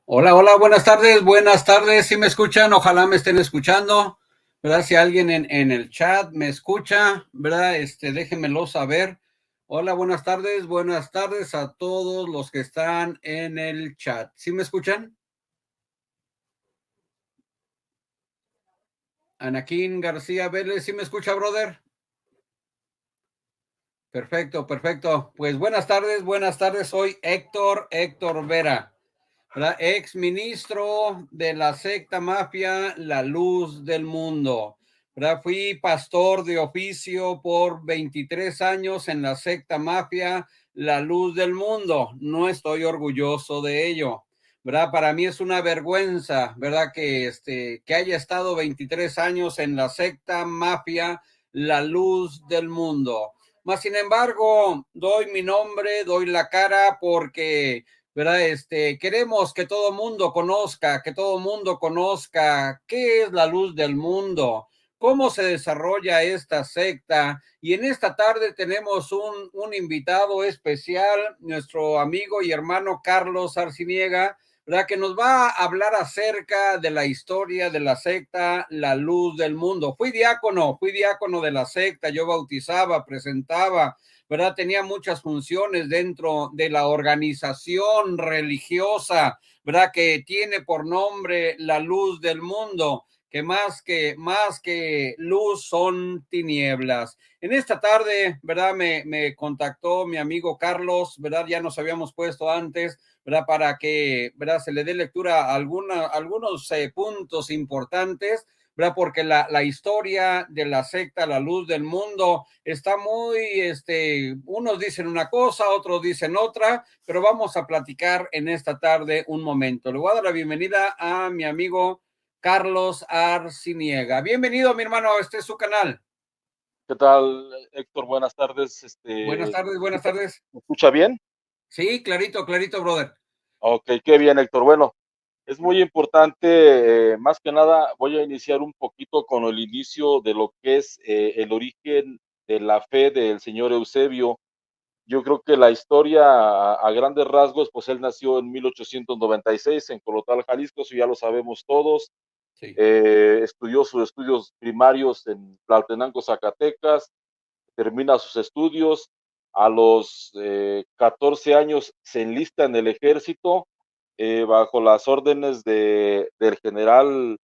Hola, hola, buenas tardes, si me escuchan, ojalá me estén escuchando, ¿verdad? Si alguien en el chat me escucha, ¿verdad? Déjenmelo saber. Hola, buenas tardes a todos los que están en el chat. ¿Sí me escuchan? Anaquín García Vélez, ¿sí me escucha, brother? Perfecto, perfecto. Pues buenas tardes, soy Héctor Vera, ¿verdad? Ex ministro de la secta mafia La Luz del Mundo, ¿verdad? Fui pastor de oficio por 23 años en la secta mafia La Luz del Mundo. No estoy orgulloso de ello, ¿verdad? Para mí es una vergüenza, ¿verdad? Que haya estado 23 años en la secta mafia La Luz del Mundo. Más sin embargo, doy mi nombre, doy la cara porque, ¿verdad? Queremos que todo mundo conozca qué es la luz del mundo, cómo se desarrolla esta secta. Y en esta tarde tenemos un invitado especial, nuestro amigo y hermano Carlos Arciniega, ¿verdad? Que nos va a hablar acerca de la historia de la secta La Luz del Mundo. Fui diácono de la secta, yo bautizaba, presentaba, ¿verdad? Tenía muchas funciones dentro de la organización religiosa, ¿verdad? Que tiene por nombre La Luz del Mundo, que más que luz son tinieblas. En esta tarde, ¿verdad? Me contactó mi amigo Carlos, ¿verdad? Ya nos habíamos puesto antes, ¿verdad? Para que, ¿verdad? Se le dé lectura a algunos puntos importantes, ¿verdad? Porque la historia de la secta La Luz del Mundo está muy, unos dicen una cosa, otros dicen otra, pero vamos a platicar en esta tarde un momento. Le voy a dar la bienvenida a mi amigo Carlos Arciniega. Bienvenido, mi hermano, este es su canal. ¿Qué tal, Héctor? Buenas tardes. Buenas tardes. ¿Me escucha bien? Sí, clarito, clarito, brother. Ok, qué bien, Héctor. Bueno, es muy importante, más que nada, voy a iniciar un poquito con el inicio de lo que es el origen de la fe del señor Eusebio. Yo creo que la historia a grandes rasgos, pues él nació en 1896 en Colotal, Jalisco, eso ya lo sabemos todos. Sí. Estudió sus estudios primarios en Tlaltenango, Zacatecas, termina sus estudios, a los 14 años se enlista en el ejército bajo las órdenes del general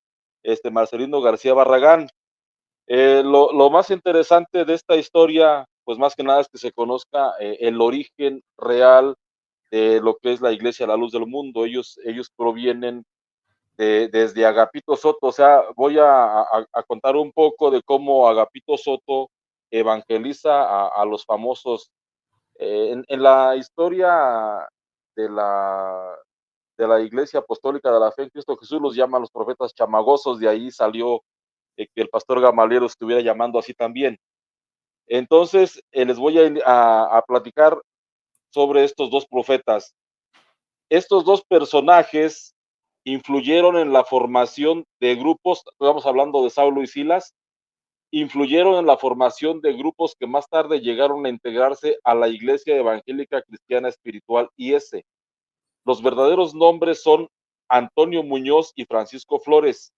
Marcelino García Barragán. Lo más interesante de esta historia, pues más que nada es que se conozca el origen real de lo que es la Iglesia La Luz del Mundo. Ellos provienen desde Agapito Soto. O sea, voy a contar un poco de cómo Agapito Soto evangeliza a los famosos. En la historia de la, de la Iglesia Apostólica de la Fe en Cristo Jesús los llaman los profetas chamagosos, de ahí salió que el pastor Gamaliel los estuviera llamando así también. Entonces, les voy a platicar sobre estos dos profetas. Estos dos personajes influyeron en la formación de grupos, estamos hablando de Saulo y Silas, influyeron en la formación de grupos que más tarde llegaron a integrarse a la Iglesia Evangélica Cristiana Espiritual IS. Los verdaderos nombres son Antonio Muñoz y Francisco Flores.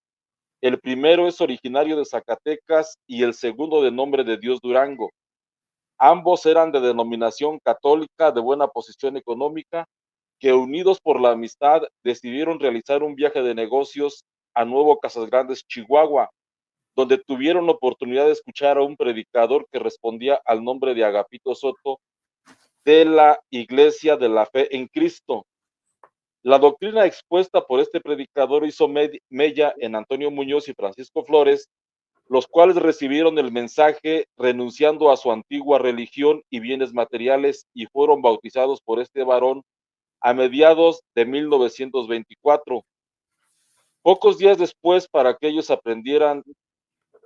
El primero es originario de Zacatecas y el segundo de Nombre de Dios Durango. Ambos eran de denominación católica de buena posición económica que unidos por la amistad decidieron realizar un viaje de negocios a Nuevo Casas Grandes, Chihuahua, donde tuvieron oportunidad de escuchar a un predicador que respondía al nombre de Agapito Soto de la Iglesia de la Fe en Cristo. La doctrina expuesta por este predicador hizo mella en Antonio Muñoz y Francisco Flores, los cuales recibieron el mensaje renunciando a su antigua religión y bienes materiales y fueron bautizados por este varón a mediados de 1924. Pocos días después, para que ellos aprendieran,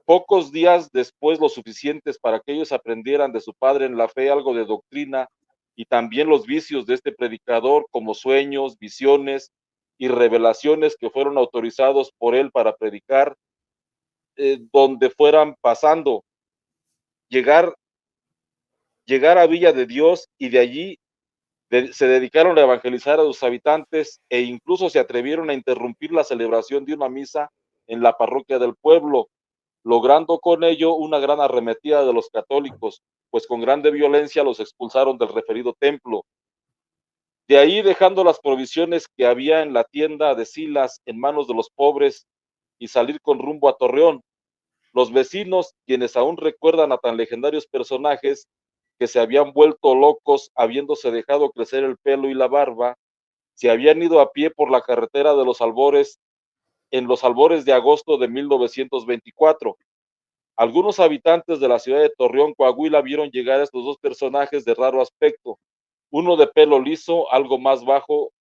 pocos días después lo suficientes para que ellos aprendieran de su padre en la fe algo de doctrina y también los vicios de este predicador como sueños, visiones y revelaciones que fueron autorizados por él para predicar donde fueran pasando, llegar, llegar a Villa de Dios y de allí Se dedicaron a evangelizar a sus habitantes e incluso se atrevieron a interrumpir la celebración de una misa en la parroquia del pueblo, logrando con ello una gran arremetida de los católicos, pues con grande violencia los expulsaron del referido templo. De ahí, dejando las provisiones que había en la tienda de Silas en manos de los pobres y salir con rumbo a Torreón. Los vecinos, quienes aún recuerdan a tan legendarios personajes que se habían vuelto locos habiéndose dejado crecer el pelo y la barba, se habían ido a pie por la carretera de los Albores en los albores de agosto de 1924. Algunos habitantes de la ciudad de Torreón, Coahuila, vieron llegar a estos dos personajes de raro aspecto, uno de pelo liso, algo más bajo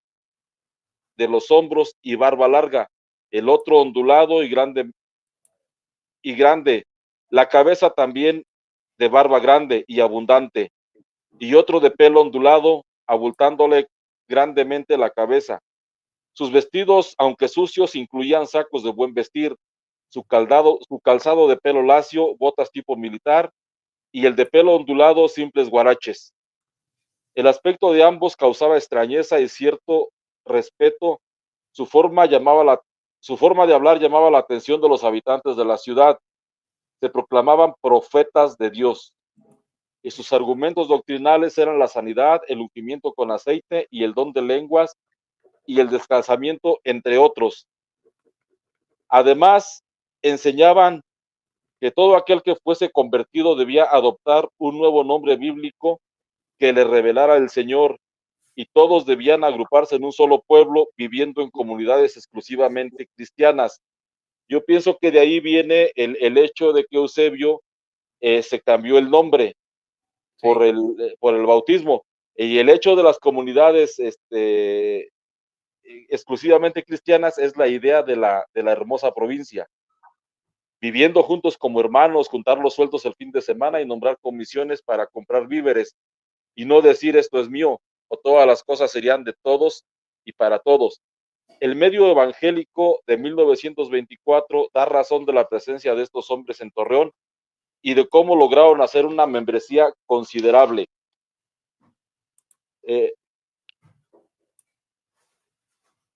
de los hombros y barba larga, el otro ondulado y grande, la cabeza también de barba grande y abundante, y otro de pelo ondulado, abultándole grandemente la cabeza. Sus vestidos, aunque sucios, incluían sacos de buen vestir, su calzado de pelo lacio, botas tipo militar, y el de pelo ondulado, simples guaraches. El aspecto de ambos causaba extrañeza y cierto respeto. Su forma, su forma de hablar llamaba la atención de los habitantes de la ciudad. Se proclamaban profetas de Dios, y sus argumentos doctrinales eran la sanidad, el ungimiento con aceite y el don de lenguas y el descansamiento, entre otros. Además, enseñaban que todo aquel que fuese convertido debía adoptar un nuevo nombre bíblico que le revelara el Señor, y todos debían agruparse en un solo pueblo, viviendo en comunidades exclusivamente cristianas. Yo pienso que de ahí viene el hecho de que Eusebio se cambió el nombre Sí, por el bautismo, y el hecho de las comunidades exclusivamente cristianas es la idea de la hermosa provincia, viviendo juntos como hermanos, juntar los sueldos el fin de semana y nombrar comisiones para comprar víveres, y no decir esto es mío, o todas las cosas serían de todos y para todos. El medio evangélico de 1924 da razón de la presencia de estos hombres en Torreón y de cómo lograron hacer una membresía considerable. Eh,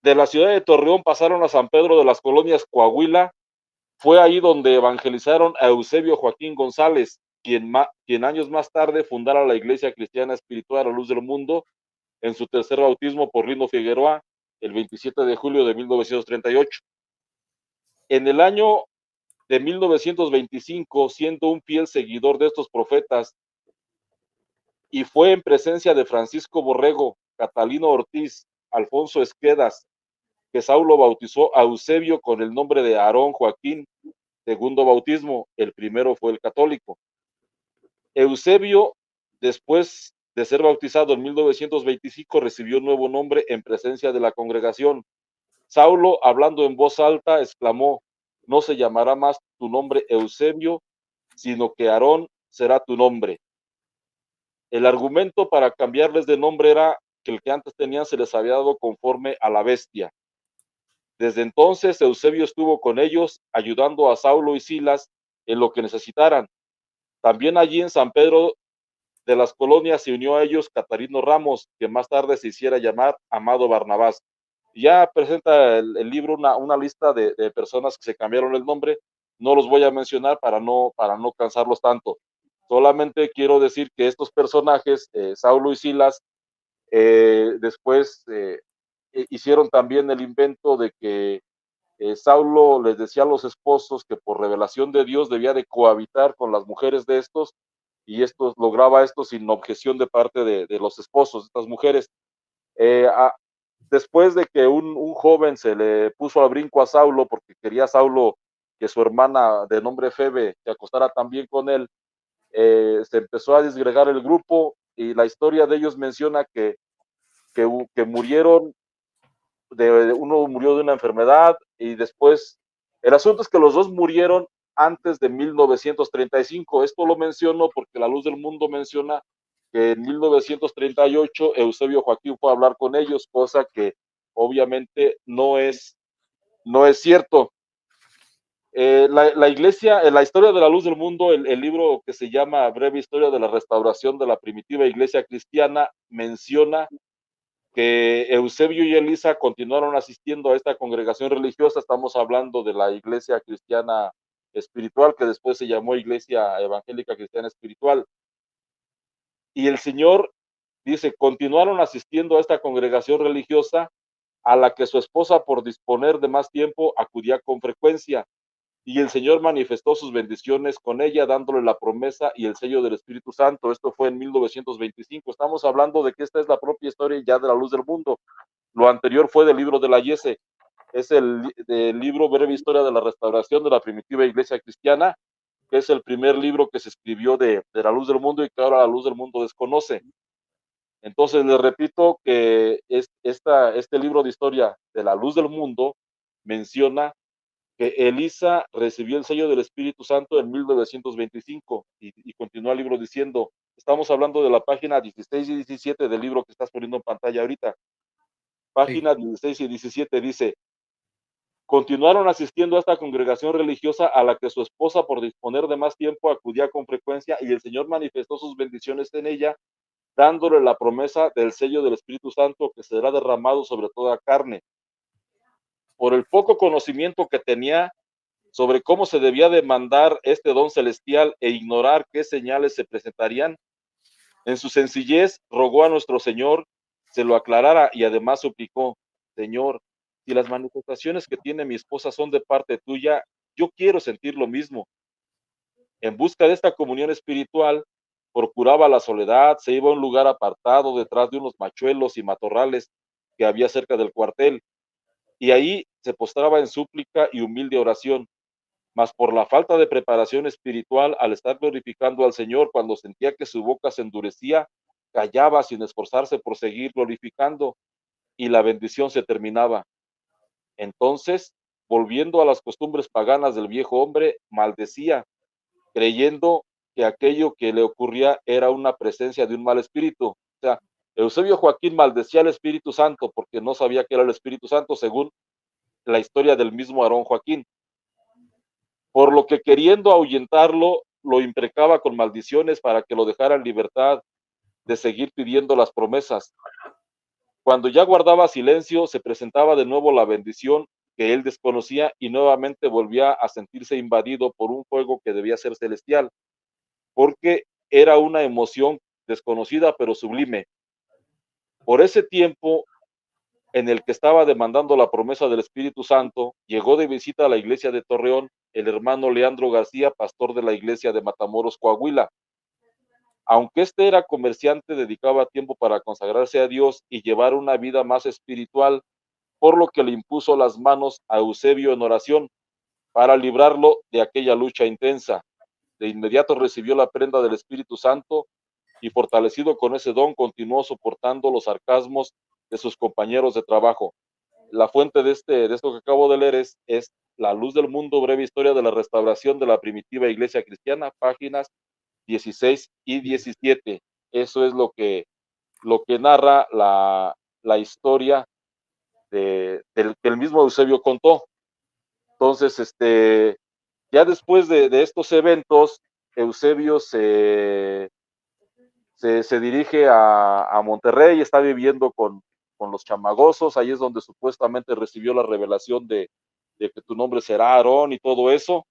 de la ciudad de Torreón pasaron a San Pedro de las Colonias, Coahuila. Fue ahí donde evangelizaron a Eusebio Joaquín González, quien años más tarde fundara la Iglesia Cristiana Espiritual La Luz del Mundo en su tercer bautismo por Lino Figueroa el 27 de julio de 1938. En el año de 1925, siendo un fiel seguidor de estos profetas, y fue en presencia de Francisco Borrego, Catalino Ortiz, Alfonso Esquedas, que Saulo bautizó a Eusebio con el nombre de Aarón Joaquín, segundo bautismo, el primero fue el católico. Eusebio, después de ser bautizado en 1925, recibió un nuevo nombre en presencia de la congregación. Saulo, hablando en voz alta, exclamó: no se llamará más tu nombre Eusebio, sino que Aarón será tu nombre. El argumento para cambiarles de nombre era que el que antes tenían se les había dado conforme a la bestia. Desde entonces Eusebio estuvo con ellos, ayudando a Saulo y Silas en lo que necesitaran. También allí en San Pedro de las Colonias se unió a ellos Catarino Ramos, que más tarde se hiciera llamar Amado Barnabás. Ya presenta el libro una lista de personas que se cambiaron el nombre. No los voy a mencionar para no cansarlos tanto. Solamente quiero decir que estos personajes, Saulo y Silas, después hicieron también el invento de que Saulo les decía a los esposos que por revelación de Dios debía de cohabitar con las mujeres de estos, y esto lograba esto sin objeción de parte de los esposos de estas mujeres. Eh, a, Después de que un joven se le puso al brinco a Saulo porque quería Saulo que su hermana de nombre Febe se acostara también con él, se empezó a disgregar el grupo, y la historia de ellos menciona que murieron, uno murió de una enfermedad, y después, el asunto es que los dos murieron antes de 1935. Esto lo menciono porque La Luz del Mundo menciona que en 1938 Eusebio Joaquín fue a hablar con ellos, cosa que obviamente no es cierto. La iglesia, en la historia de la luz del mundo, el libro que se llama Breve Historia de la Restauración de la Primitiva Iglesia Cristiana, menciona que Eusebio y Elisa continuaron asistiendo a esta congregación religiosa. Estamos hablando de la Iglesia Cristiana Espiritual, que después se llamó Iglesia Evangélica Cristiana Espiritual. Y el Señor dice, continuaron asistiendo a esta congregación religiosa a la que su esposa, por disponer de más tiempo, acudía con frecuencia. Y el Señor manifestó sus bendiciones con ella, dándole la promesa y el sello del Espíritu Santo. Esto fue en 1925. Estamos hablando de que esta es la propia historia ya de la luz del mundo. Lo anterior fue del libro de la Yese. Es del libro Breve Historia de la Restauración de la Primitiva Iglesia Cristiana, que es el primer libro que se escribió de la luz del mundo y que ahora la luz del mundo desconoce. Entonces les repito que este libro de historia de la luz del mundo menciona que Elisa recibió el sello del Espíritu Santo en 1925 y continúa el libro diciendo, estamos hablando de la página 16 y 17 del libro que estás poniendo en pantalla ahorita. Página 16 y 17 dice, continuaron asistiendo a esta congregación religiosa a la que su esposa, por disponer de más tiempo, acudía con frecuencia y el Señor manifestó sus bendiciones en ella, dándole la promesa del sello del Espíritu Santo que será derramado sobre toda carne. Por el poco conocimiento que tenía sobre cómo se debía demandar este don celestial e ignorar qué señales se presentarían, en su sencillez rogó a nuestro Señor se lo aclarara y además suplicó, Señor, si las manifestaciones que tiene mi esposa son de parte tuya, yo quiero sentir lo mismo. En busca de esta comunión espiritual, procuraba la soledad, se iba a un lugar apartado detrás de unos machuelos y matorrales que había cerca del cuartel, y ahí se postraba en súplica y humilde oración. Mas por la falta de preparación espiritual, al estar glorificando al Señor, cuando sentía que su boca se endurecía, callaba sin esforzarse por seguir glorificando, y la bendición se terminaba. Entonces, volviendo a las costumbres paganas del viejo hombre, maldecía, creyendo que aquello que le ocurría era una presencia de un mal espíritu. O sea, Eusebio Joaquín maldecía al Espíritu Santo porque no sabía que era el Espíritu Santo, según la historia del mismo Aarón Joaquín. Por lo que, queriendo ahuyentarlo, lo imprecaba con maldiciones para que lo dejara en libertad de seguir pidiendo las promesas. Cuando ya guardaba silencio, se presentaba de nuevo la bendición que él desconocía y nuevamente volvía a sentirse invadido por un fuego que debía ser celestial, porque era una emoción desconocida pero sublime. Por ese tiempo en el que estaba demandando la promesa del Espíritu Santo, llegó de visita a la iglesia de Torreón el hermano Leandro García, pastor de la iglesia de Matamoros, Coahuila. Aunque este era comerciante, dedicaba tiempo para consagrarse a Dios y llevar una vida más espiritual, por lo que le impuso las manos a Eusebio en oración para librarlo de aquella lucha intensa. De inmediato recibió la prenda del Espíritu Santo y, fortalecido con ese don, continuó soportando los sarcasmos de sus compañeros de trabajo. La fuente de esto que acabo de leer es La Luz del Mundo, breve historia de la restauración de la primitiva iglesia cristiana, páginas 16 y 17. Eso es lo que narra la historia que el mismo Eusebio contó. Entonces, ya después de estos eventos, Eusebio se dirige a Monterrey, está viviendo con los chamagosos, ahí es donde supuestamente recibió la revelación de que tu nombre será Aarón y todo eso.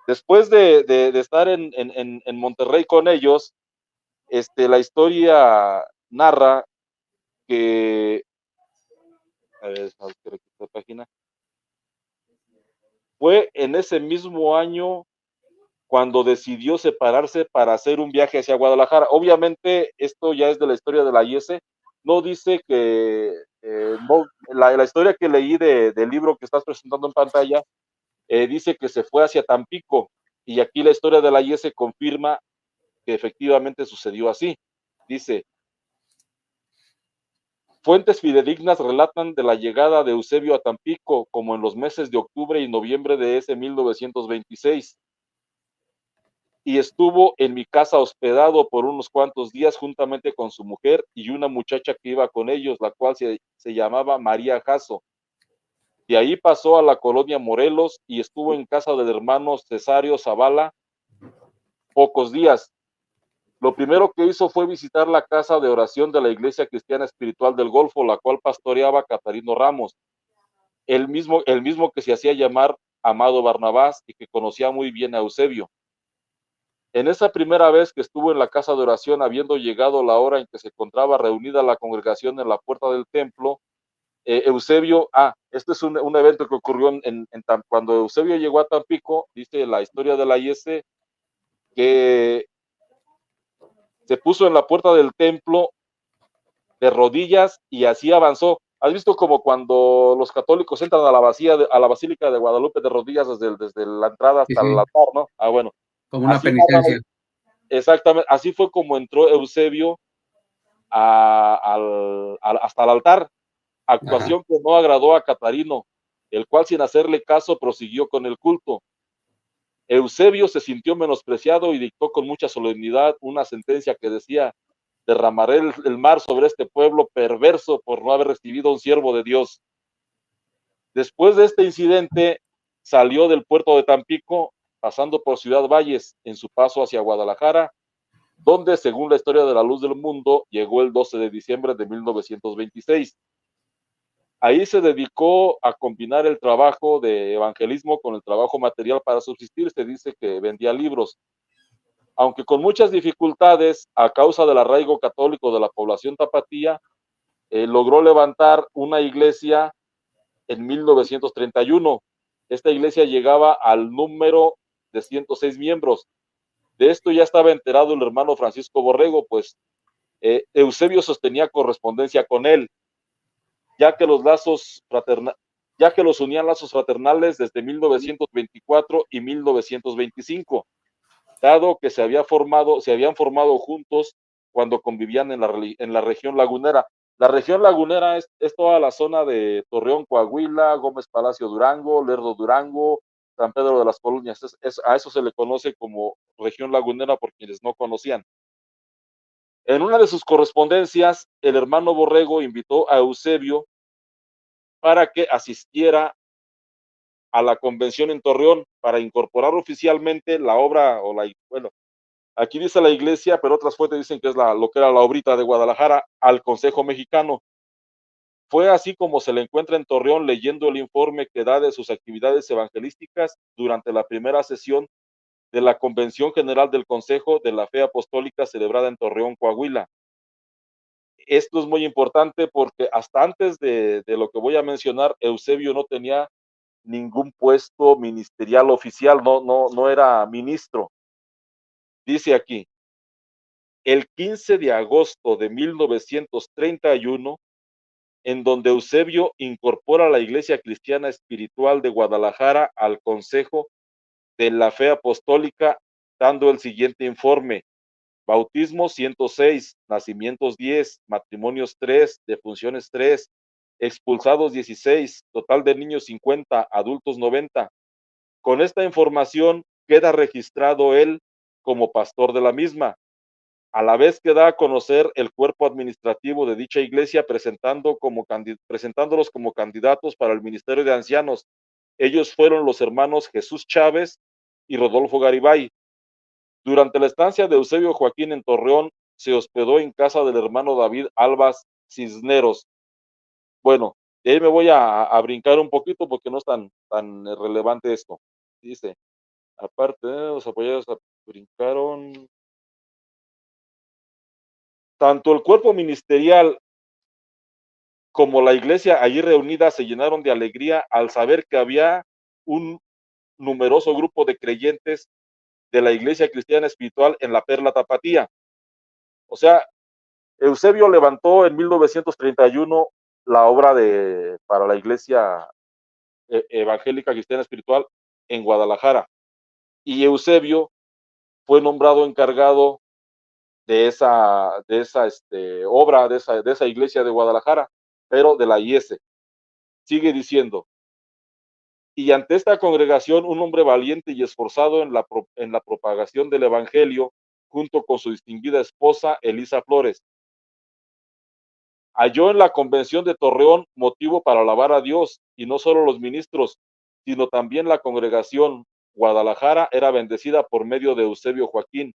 Después de estar en Monterrey con ellos, la historia narra que, a ver, esta página, fue en ese mismo año cuando decidió separarse para hacer un viaje hacia Guadalajara. Obviamente, esto ya es de la historia de la IES, no dice que, no, la historia que leí del libro que estás presentando en pantalla, dice que se fue hacia Tampico, y aquí la historia de la IES confirma que efectivamente sucedió así. Dice, fuentes fidedignas relatan de la llegada de Eusebio a Tampico como en los meses de octubre y noviembre de ese 1926. Y estuvo en mi casa hospedado por unos cuantos días juntamente con su mujer y una muchacha que iba con ellos, la cual se llamaba María Jasso. De ahí pasó a la colonia Morelos y estuvo en casa del hermano Cesario Zavala pocos días. Lo primero que hizo fue visitar la casa de oración de la Iglesia Cristiana Espiritual del Golfo, la cual pastoreaba Catarino Ramos, el mismo que se hacía llamar Amado Barnabás y que conocía muy bien a Eusebio. En esa primera vez que estuvo en la casa de oración, habiendo llegado la hora en que se encontraba reunida la congregación en la puerta del templo, Eusebio, este es un evento que ocurrió cuando Eusebio llegó a Tampico, dice la historia de la IS, que se puso en la puerta del templo de rodillas y así avanzó. ¿Has visto como cuando los católicos entran a la Basílica de Guadalupe de rodillas desde la entrada Sí, hasta el sí, altar, ¿no? Bueno, como una así narra, penitencia. exactamente, así fue como entró Eusebio hasta el altar, Ajá. actuación que no agradó a Catarino, el cual sin hacerle caso prosiguió con el culto. Eusebio se sintió menospreciado y dictó con mucha solemnidad una sentencia que decía: derramaré el mar sobre este pueblo perverso por no haber recibido un siervo de Dios. Después de este incidente, salió del puerto de Tampico, pasando por Ciudad Valles, en su paso hacia Guadalajara, donde, según la historia de la Luz del Mundo, llegó el 12 de diciembre de 1926. Ahí se dedicó a combinar el trabajo de evangelismo con el trabajo material para subsistir. Se dice que vendía libros, aunque con muchas dificultades a causa del arraigo católico de la población tapatía. Logró levantar una iglesia en 1931. Esta iglesia llegaba al número de 106 miembros. De esto ya estaba enterado el hermano Francisco Borrego, pues Eusebio sostenía correspondencia con él, ya que los lazos ya que los unían lazos fraternales desde 1924 y 1925, dado que se habían formado juntos cuando convivían en la región lagunera. La región lagunera es toda la zona de Torreón, Coahuila, Gómez Palacio, Durango, Lerdo, Durango, San Pedro de las Colonias. A eso se le conoce como región lagunera por quienes no conocían. En una de sus correspondencias, el hermano Borrego invitó a Eusebio para que asistiera a la convención en Torreón para incorporar oficialmente la obra bueno, aquí dice la iglesia, pero otras fuentes dicen que es lo que era la obrita de Guadalajara, al Consejo Mexicano. Fue así como se le encuentra en Torreón leyendo el informe que da de sus actividades evangelísticas durante la primera sesión de la Convención General del Consejo de la Fe Apostólica celebrada en Torreón, Coahuila. Esto es muy importante porque hasta antes de lo que voy a mencionar, Eusebio no tenía ningún puesto ministerial oficial, no era ministro. Dice aquí, el 15 de agosto de 1931, en donde Eusebio incorpora la Iglesia Cristiana Espiritual de Guadalajara al Consejo de la Fe Apostólica, dando el siguiente informe: bautismos 106, nacimientos 10, matrimonios 3, defunciones 3, expulsados 16, total de niños 50, adultos 90. Con esta información queda registrado él como pastor de la misma, a la vez que da a conocer el cuerpo administrativo de dicha iglesia presentándolos como candidatos para el ministerio de ancianos. Ellos fueron los hermanos Jesús Chávez y Rodolfo Garibay. Durante la estancia de Eusebio Joaquín en Torreón, se hospedó en casa del hermano David Albas Cisneros. Bueno, de ahí me voy a brincar un poquito porque no es tan relevante esto. Dice, aparte, los apoyados brincaron. Tanto el cuerpo ministerial como la iglesia allí reunida se llenaron de alegría al saber que había un numeroso grupo de creyentes de la Iglesia Cristiana Espiritual en la Perla Tapatía. O sea, Eusebio levantó en 1931 la obra para la Iglesia Evangélica Cristiana Espiritual en Guadalajara. Y Eusebio fue nombrado encargado de esa obra, de esa iglesia de Guadalajara, pero de la IS. Sigue diciendo, y ante esta congregación un hombre valiente y esforzado en la propagación del Evangelio, junto con su distinguida esposa Elisa Flores. halló en la convención de Torreón motivo para alabar a Dios, y no solo los ministros, sino también la congregación. Guadalajara era bendecida por medio de Eusebio Joaquín,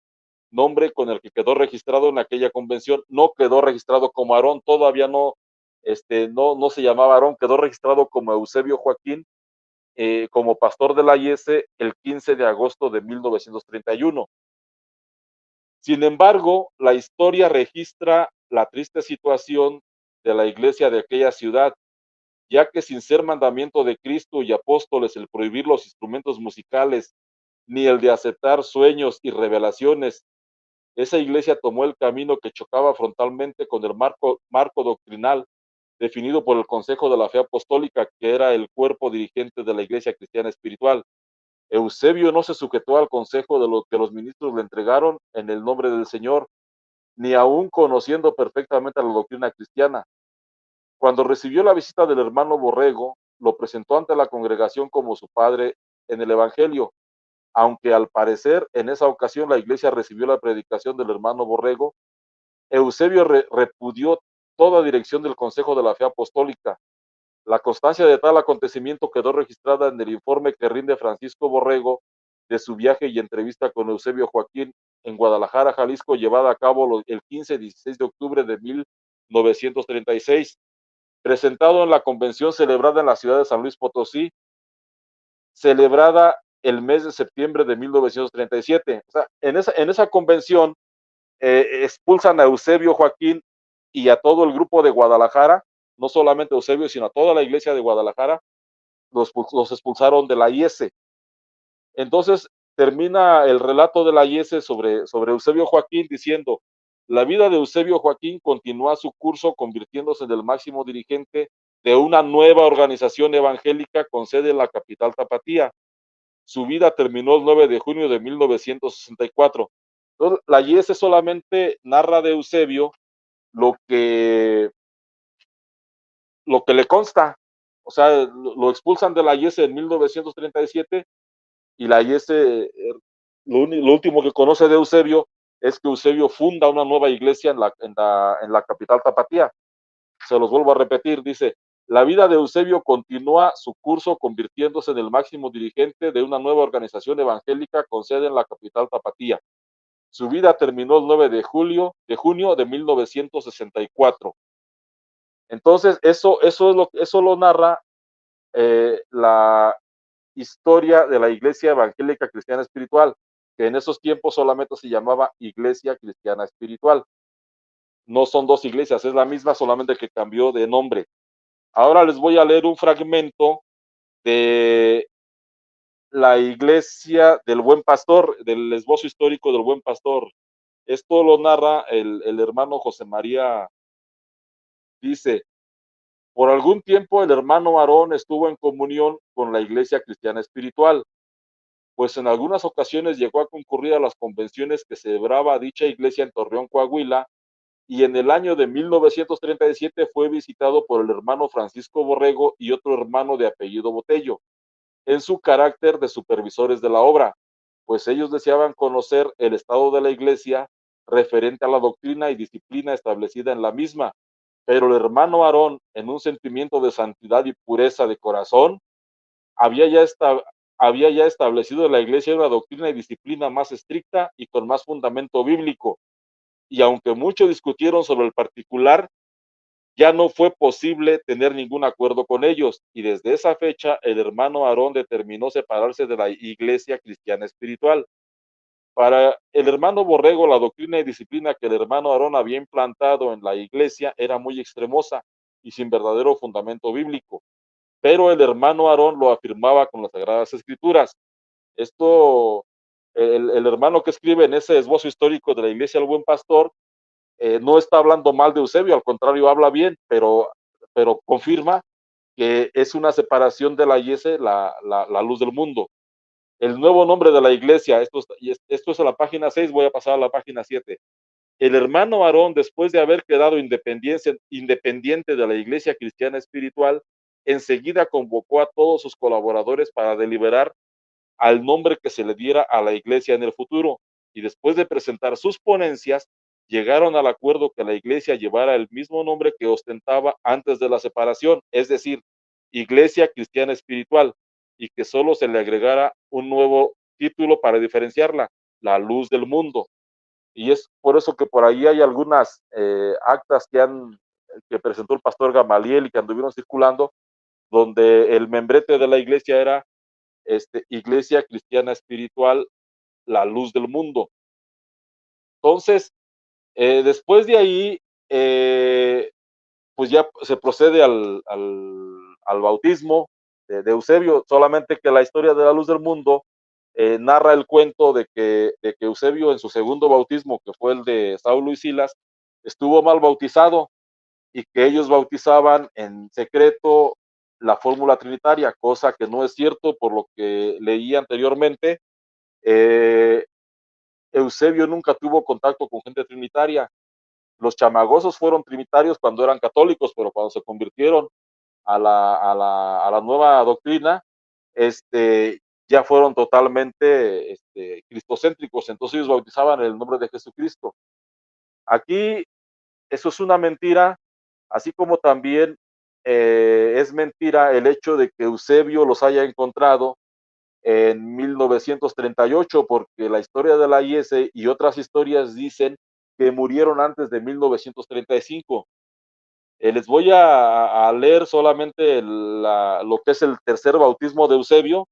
nombre con el que quedó registrado en aquella convención. No quedó registrado como Aarón, todavía no, no se llamaba Aarón, quedó registrado como Eusebio Joaquín, como pastor de la IES el 15 de agosto de 1931. Sin embargo, la historia registra la triste situación de la iglesia de aquella ciudad, ya que sin ser mandamiento de Cristo y apóstoles el prohibir los instrumentos musicales, ni el de aceptar sueños y revelaciones, esa iglesia tomó el camino que chocaba frontalmente con el marco doctrinal definido por el Consejo de la Fe Apostólica, que era el cuerpo dirigente de la iglesia cristiana espiritual. Eusebio no se sujetó al consejo de lo que los ministros le entregaron en el nombre del Señor, ni aún conociendo perfectamente la doctrina cristiana. Cuando recibió la visita del hermano Borrego, lo presentó ante la congregación como su padre en el Evangelio, aunque al parecer en esa ocasión la iglesia recibió la predicación del hermano Borrego. Eusebio repudió toda dirección del Consejo de la Fe Apostólica. La constancia de tal acontecimiento quedó registrada en el informe que rinde Francisco Borrego de su viaje y entrevista con Eusebio Joaquín en Guadalajara, Jalisco, llevada a cabo el 15 y 16 de octubre de 1936, presentado en la convención celebrada en la ciudad de San Luis Potosí, celebrada el mes de septiembre de 1937. O sea, en esa convención expulsan a Eusebio Joaquín y a todo el grupo de Guadalajara, no solamente a Eusebio, sino a toda la iglesia de Guadalajara, los expulsaron de la IES. Entonces termina el relato de la IES sobre Eusebio Joaquín diciendo: la vida de Eusebio Joaquín continúa su curso convirtiéndose en el máximo dirigente de una nueva organización evangélica con sede en la capital tapatía. Su vida terminó el 9 de junio de 1964. Entonces, la IES solamente narra de Eusebio lo que, lo que le consta. O sea, lo expulsan de la IES en 1937 y la IES, lo último que conoce de Eusebio es que Eusebio funda una nueva iglesia en la capital tapatía. Se los vuelvo a repetir, dice: la vida de Eusebio continúa su curso convirtiéndose en el máximo dirigente de una nueva organización evangélica con sede en la capital tapatía. Su vida terminó el 9 de junio de 1964. Entonces, eso lo narra la historia de la Iglesia Evangélica Cristiana Espiritual, que en esos tiempos solamente se llamaba Iglesia Cristiana Espiritual. No son dos iglesias, es la misma, solamente que cambió de nombre. Ahora les voy a leer un fragmento de la Iglesia del Buen Pastor, del esbozo histórico del Buen Pastor. Esto lo narra el hermano José María. Dice: por algún tiempo el hermano Aarón estuvo en comunión con la Iglesia Cristiana Espiritual, pues en algunas ocasiones llegó a concurrir a las convenciones que celebraba dicha iglesia en Torreón, Coahuila, y en el año de 1937 fue visitado por el hermano Francisco Borrego y otro hermano de apellido Botello, en su carácter de supervisores de la obra, pues ellos deseaban conocer el estado de la iglesia referente a la doctrina y disciplina establecida en la misma. Pero el hermano Aarón, en un sentimiento de santidad y pureza de corazón, había ya, había ya establecido en la iglesia una doctrina y disciplina más estricta y con más fundamento bíblico. Y aunque mucho discutieron sobre el particular, ya no fue posible tener ningún acuerdo con ellos, y desde esa fecha el hermano Aarón determinó separarse de la iglesia cristiana espiritual. Para el hermano Borrego, la doctrina y disciplina que el hermano Aarón había implantado en la iglesia era muy extremosa y sin verdadero fundamento bíblico, pero el hermano Aarón lo afirmaba con las Sagradas Escrituras. Esto, el hermano que escribe en ese esbozo histórico de la iglesia del Buen Pastor, no está hablando mal de Eusebio, al contrario, habla bien, pero confirma que es una separación de la IES, la luz del mundo. El nuevo nombre de la iglesia, esto es a la página 6, voy a pasar a la página 7. El hermano Aarón, después de haber quedado independiente de la iglesia cristiana espiritual, enseguida convocó a todos sus colaboradores para deliberar al nombre que se le diera a la iglesia en el futuro, y después de presentar sus ponencias, llegaron al acuerdo que la iglesia llevara el mismo nombre que ostentaba antes de la separación, es decir, Iglesia Cristiana Espiritual, y que solo se le agregara un nuevo título para diferenciarla, la luz del mundo. Y es por eso que por ahí hay algunas actas que presentó el pastor Gamaliel y que anduvieron circulando, donde el membrete de la iglesia era Iglesia Cristiana Espiritual, la luz del mundo. Entonces, después de ahí, pues ya se procede al bautismo de Eusebio, solamente que la historia de la luz del mundo narra el cuento de que Eusebio en su segundo bautismo, que fue el de Saulo y Silas, estuvo mal bautizado y que ellos bautizaban en secreto la fórmula trinitaria, cosa que no es cierto por lo que leí anteriormente. Eh, Eusebio nunca tuvo contacto con gente trinitaria. Los chamagosos fueron trinitarios cuando eran católicos, pero cuando se convirtieron a la nueva doctrina, ya fueron totalmente cristocéntricos, entonces ellos bautizaban en el nombre de Jesucristo. Aquí eso es una mentira, así como también es mentira el hecho de que Eusebio los haya encontrado en 1938, porque la historia de la IS y otras historias dicen que murieron antes de 1935. Les voy a leer solamente lo que es el tercer bautismo de Eusebio,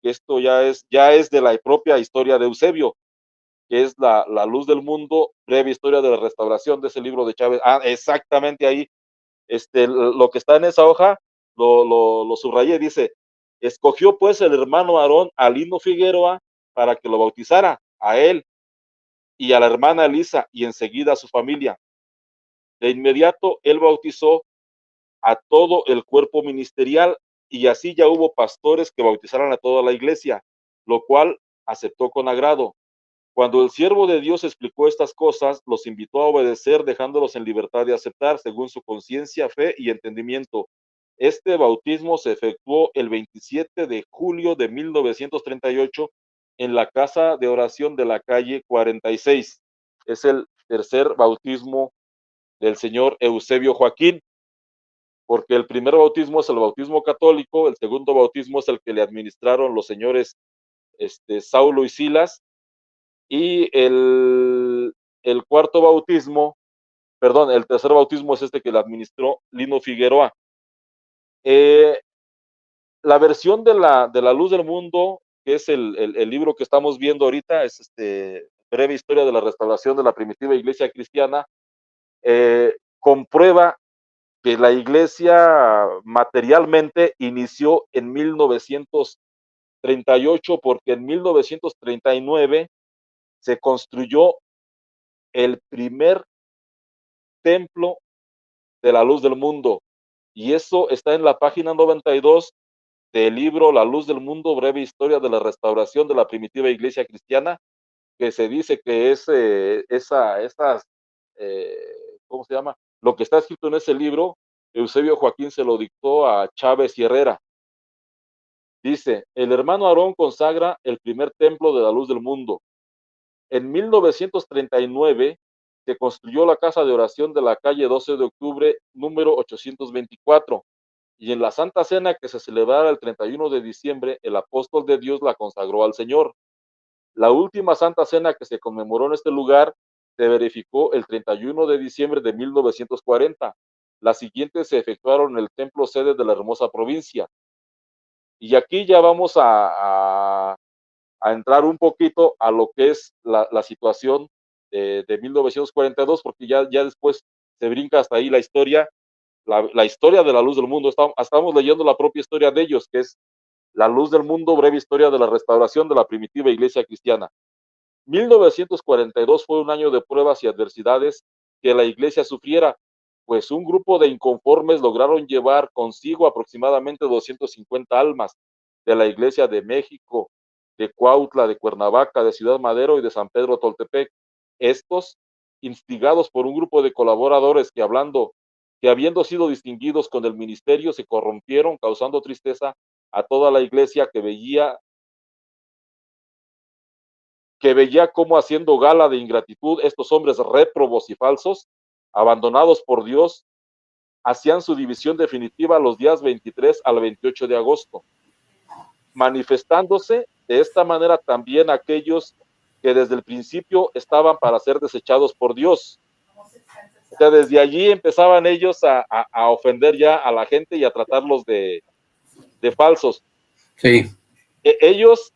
que esto ya es de la propia historia de Eusebio, que es la luz del mundo, breve historia de la restauración, de ese libro de Chávez. Exactamente ahí, lo que está en esa hoja, lo subrayé, dice, escogió pues el hermano Aarón a Lino Figueroa para que lo bautizara, a él y a la hermana Elisa, y enseguida a su familia. De inmediato él bautizó a todo el cuerpo ministerial, y así ya hubo pastores que bautizaran a toda la iglesia, lo cual aceptó con agrado. Cuando el siervo de Dios explicó estas cosas, los invitó a obedecer, dejándolos en libertad de aceptar según su conciencia, fe y entendimiento. Este bautismo se efectuó el 27 de julio de 1938 en la casa de oración de la calle 46. Es el tercer bautismo del señor Eusebio Joaquín, porque el primer bautismo es el bautismo católico, el segundo bautismo es el que le administraron los señores Saulo y Silas, y el cuarto bautismo, perdón, el tercer bautismo es este que le administró Lino Figueroa. La versión de la luz del mundo, que es el libro que estamos viendo ahorita, es breve historia de la restauración de la primitiva iglesia cristiana, comprueba que la iglesia materialmente inició en 1938, porque en 1939 se construyó el primer templo de la luz del mundo. Y eso está en la página 92 del libro La luz del mundo, breve historia de la restauración de la primitiva iglesia cristiana, que se dice que es ¿cómo se llama? Lo que está escrito en ese libro, Eusebio Joaquín se lo dictó a Chávez y Herrera. Dice, el hermano Aarón consagra el primer templo de la luz del mundo. En 1939 se construyó la casa de oración de la calle 12 de octubre, número 824, y en la Santa Cena que se celebrara el 31 de diciembre, el apóstol de Dios la consagró al Señor. La última Santa Cena que se conmemoró en este lugar se verificó el 31 de diciembre de 1940. Las siguientes se efectuaron en el templo sede de la hermosa provincia. Y aquí ya vamos a entrar un poquito a lo que es la situación de 1942, porque ya después se brinca hasta ahí la historia, la historia de la luz del mundo. Estamos leyendo la propia historia de ellos, que es la luz del mundo, breve historia de la restauración de la primitiva iglesia cristiana. 1942 fue un año de pruebas y adversidades que la iglesia sufriera, pues un grupo de inconformes lograron llevar consigo aproximadamente 250 almas de la iglesia de México, de Cuautla, de Cuernavaca, de Ciudad Madero y de San Pedro Toltepec. Estos, instigados por un grupo de colaboradores que habiendo sido distinguidos con el ministerio, se corrompieron, causando tristeza a toda la iglesia que veía cómo haciendo gala de ingratitud estos hombres réprobos y falsos, abandonados por Dios, hacían su división definitiva los días 23 al 28 de agosto, manifestándose de esta manera también aquellos que desde el principio estaban para ser desechados por Dios. O sea, desde allí empezaban ellos a ofender ya a la gente y a tratarlos de falsos. Sí. Ellos,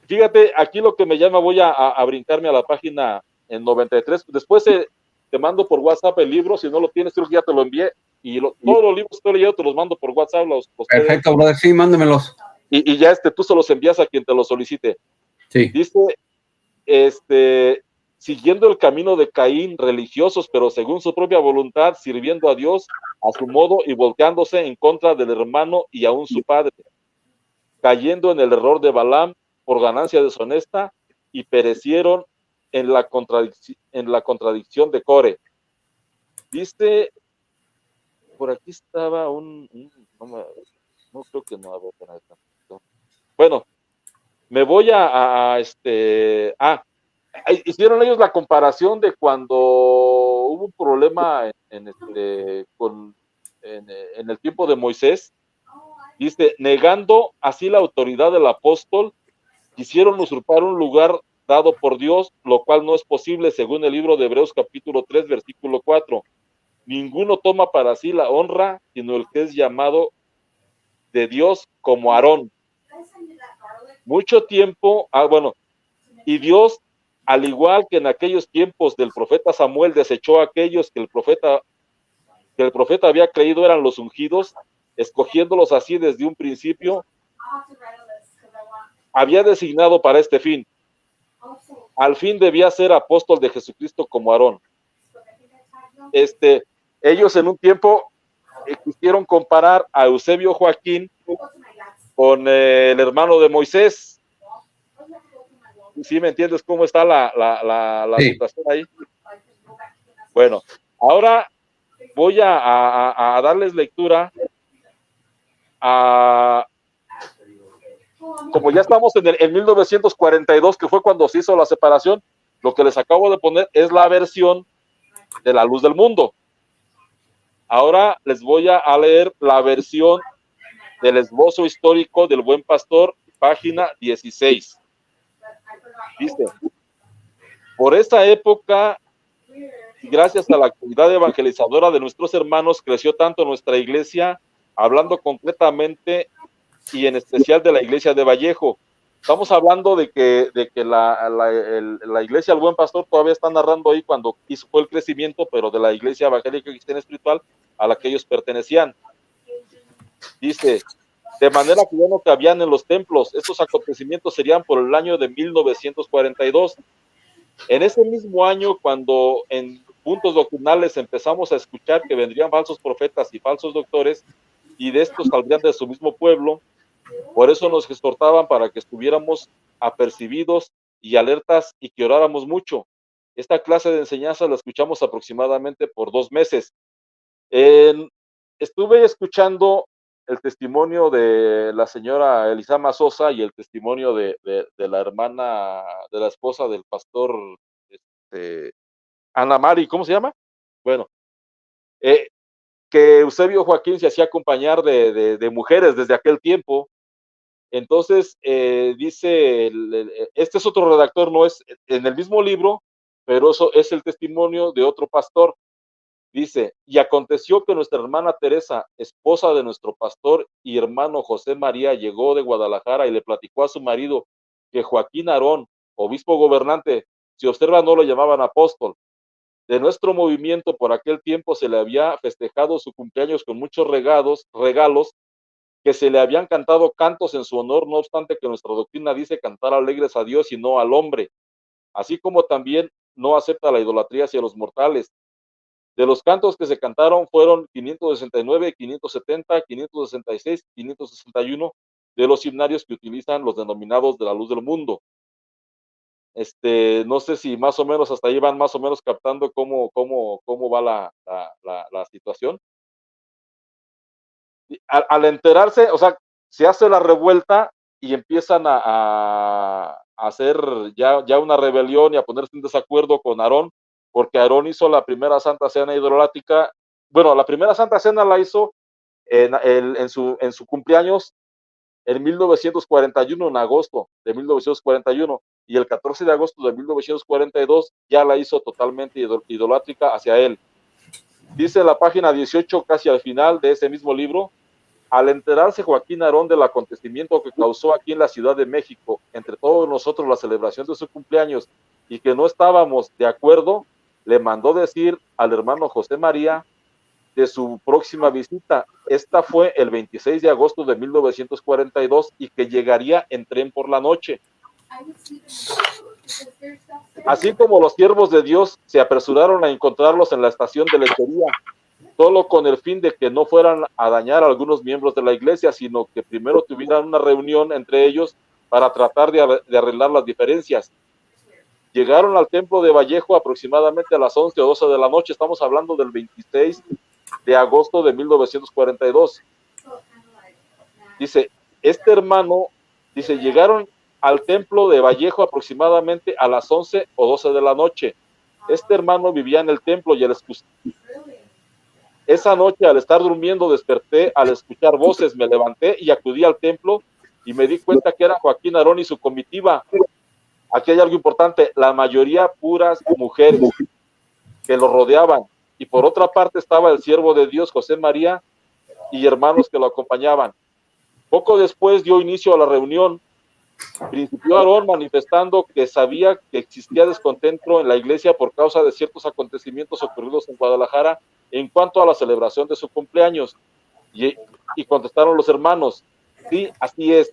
fíjate, aquí lo que me llama, voy a brincarme a la página en 93, después te mando por WhatsApp el libro, si no lo tienes, creo que ya te lo envié, y todos los libros que he leído te los mando por WhatsApp. Perfecto, brother, sí, mándamelos. Y ya tú se los envías a quien te los solicite. Sí. Dice, siguiendo el camino de Caín, religiosos, pero según su propia voluntad, sirviendo a Dios a su modo y volteándose en contra del hermano y aún su padre, cayendo en el error de Balaam por ganancia deshonesta y perecieron en la contradicción de Core. Dice, por aquí estaba no creo que no, a ver, bueno, me voy hicieron ellos la comparación de cuando hubo un problema en el tiempo de Moisés. Dice, negando así la autoridad del apóstol, quisieron usurpar un lugar dado por Dios, lo cual no es posible según el libro de Hebreos capítulo 3, versículo 4. Ninguno toma para sí la honra, sino el que es llamado de Dios como Aarón. Mucho tiempo, y Dios, al igual que en aquellos tiempos del profeta Samuel, desechó a aquellos que el profeta había creído eran los ungidos, escogiéndolos así desde un principio, había designado para este fin. Al fin debía ser apóstol de Jesucristo como Aarón. Ellos en un tiempo quisieron comparar a Eusebio Joaquín con el hermano de Moisés. ¿Sí me entiendes cómo está la Sí. situación ahí? Bueno, ahora voy a darles lectura como ya estamos en 1942, que fue cuando se hizo la separación, lo que les acabo de poner es la versión de La Luz del Mundo. Ahora les voy a leer la versión del esbozo histórico del Buen Pastor, página 16. Dice, por esta época, gracias a la actividad evangelizadora de nuestros hermanos, creció tanto nuestra iglesia, hablando concretamente y en especial de la iglesia de Vallejo. Estamos hablando de que la iglesia del Buen Pastor todavía está narrando ahí cuando fue el crecimiento, pero de la iglesia evangélica cristiana espiritual a la que ellos pertenecían. Dice, de manera que ya no cabían en los templos. Estos acontecimientos serían por el año de 1942. En ese mismo año, cuando en puntos doctrinales empezamos a escuchar que vendrían falsos profetas y falsos doctores, y de estos saldrían de su mismo pueblo, por eso nos exhortaban para que estuviéramos apercibidos y alertas y que oráramos mucho. Esta clase de enseñanza la escuchamos aproximadamente por 2 meses. Estuve escuchando el testimonio de la señora Elisama Sosa y el testimonio de la hermana, de la esposa del pastor Ana Mari, ¿cómo se llama? Bueno, que Eusebio Joaquín se hacía acompañar de mujeres desde aquel tiempo. Entonces, dice, este es otro redactor, no es en el mismo libro, pero eso es el testimonio de otro pastor. Dice, y aconteció que nuestra hermana Teresa, esposa de nuestro pastor y hermano José María, llegó de Guadalajara y le platicó a su marido que Joaquín Aarón, obispo gobernante, si observa no lo llamaban apóstol, de nuestro movimiento por aquel tiempo se le había festejado su cumpleaños con muchos regalos, que se le habían cantado cantos en su honor, no obstante que nuestra doctrina dice cantar alegres a Dios y no al hombre, así como también no acepta la idolatría hacia los mortales. De los cantos que se cantaron fueron 569, 570, 566, 561 de los himnarios que utilizan los denominados de la Luz del Mundo. No sé si más o menos hasta ahí van más o menos captando cómo va la situación. Al enterarse, o sea, se hace la revuelta y empiezan a hacer ya una rebelión y a ponerse en desacuerdo con Aarón, porque Aarón hizo la primera Santa Cena hidrolática. Bueno, la primera Santa Cena la hizo en su cumpleaños en 1941, en agosto de 1941, y el 14 de agosto de 1942 ya la hizo totalmente idolátrica hacia él. Dice la página 18, casi al final de ese mismo libro: al enterarse Joaquín Aarón del acontecimiento que causó aquí en la Ciudad de México, entre todos nosotros, la celebración de su cumpleaños, y que no estábamos de acuerdo, le mandó decir al hermano José María de su próxima visita. Esta fue el 26 de agosto de 1942 y que llegaría en tren por la noche. Así como los siervos de Dios se apresuraron a encontrarlos en la estación de lechería, solo con el fin de que no fueran a dañar a algunos miembros de la iglesia, sino que primero tuvieran una reunión entre ellos para tratar de arreglar las diferencias. Llegaron al templo de Vallejo aproximadamente a las 11 o 12 de la noche. Estamos hablando del 26 de agosto de 1942. Dice, este hermano, dice, llegaron al templo de Vallejo aproximadamente a las 11 o 12 de la noche. Este hermano vivía en el templo y esa noche, al estar durmiendo, desperté, al escuchar voces, me levanté y acudí al templo y me di cuenta que era Joaquín Aarón y su comitiva. Aquí hay algo importante, la mayoría puras mujeres que lo rodeaban, y por otra parte estaba el siervo de Dios, José María, y hermanos que lo acompañaban. Poco después dio inicio a la reunión. Principió Aarón manifestando que sabía que existía descontento en la iglesia por causa de ciertos acontecimientos ocurridos en Guadalajara en cuanto a la celebración de su cumpleaños. Y contestaron los hermanos, sí, así es,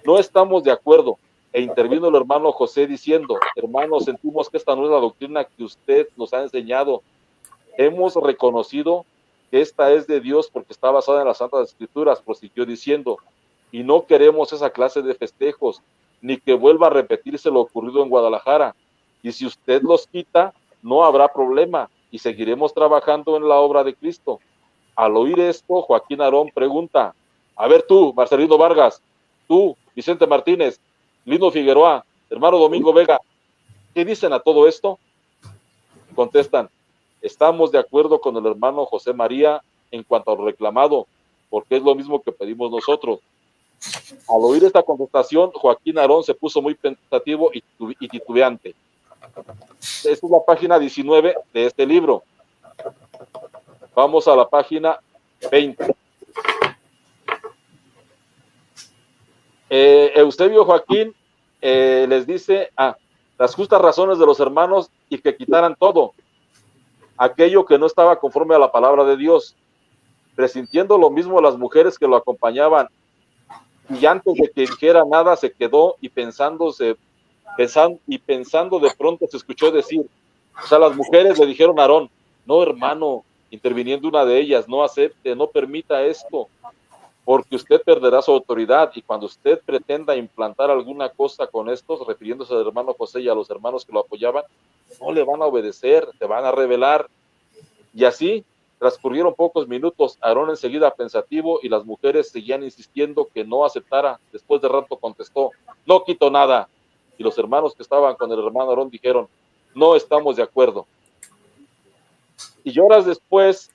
no estamos de acuerdo. E intervino el hermano José diciendo, hermanos, sentimos que esta no es la doctrina que usted nos ha enseñado. Hemos reconocido que esta es de Dios porque está basada en las Santas Escrituras, prosiguió diciendo, y no queremos esa clase de festejos, ni que vuelva a repetirse lo ocurrido en Guadalajara. Y si usted los quita, no habrá problema, y seguiremos trabajando en la obra de Cristo. Al oír esto, Joaquín Aarón pregunta, a ver tú, Marcelino Vargas, tú, Vicente Martínez, Lino Figueroa, hermano Domingo Vega, ¿qué dicen a todo esto? Contestan, estamos de acuerdo con el hermano José María en cuanto a lo reclamado, porque es lo mismo que pedimos nosotros. Al oír esta contestación, Joaquín Aarón se puso muy pensativo y titubeante. Esta es la página 19 de este libro. Vamos a la página 20. Eusebio Joaquín les dice, las justas razones de los hermanos y que quitaran todo aquello que no estaba conforme a la palabra de Dios, presintiendo lo mismo las mujeres que lo acompañaban, y antes de que dijera nada se quedó y pensando de pronto se escuchó decir, o sea, las mujeres le dijeron a Aarón, no hermano, interviniendo una de ellas, no acepte, no permita esto, porque usted perderá su autoridad, y cuando usted pretenda implantar alguna cosa con estos, refiriéndose al hermano José y a los hermanos que lo apoyaban, no le van a obedecer, te van a rebelar. Y así transcurrieron pocos minutos, Aarón enseguida pensativo, y las mujeres seguían insistiendo que no aceptara. Después de rato contestó, no quito nada. Y los hermanos que estaban con el hermano Aarón dijeron, no estamos de acuerdo. Y horas después,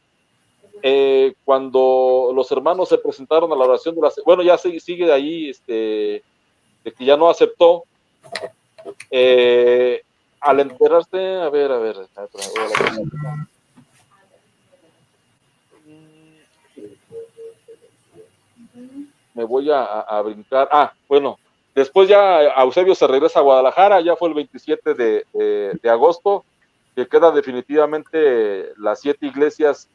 cuando los hermanos se presentaron a la oración de la... Bueno, ya sigue ahí, de que ya no aceptó, al enterarse, a ver, me voy a brincar. Bueno, después ya Eusebio se regresa a Guadalajara, ya fue el 27 de agosto, que quedan definitivamente las 7 iglesias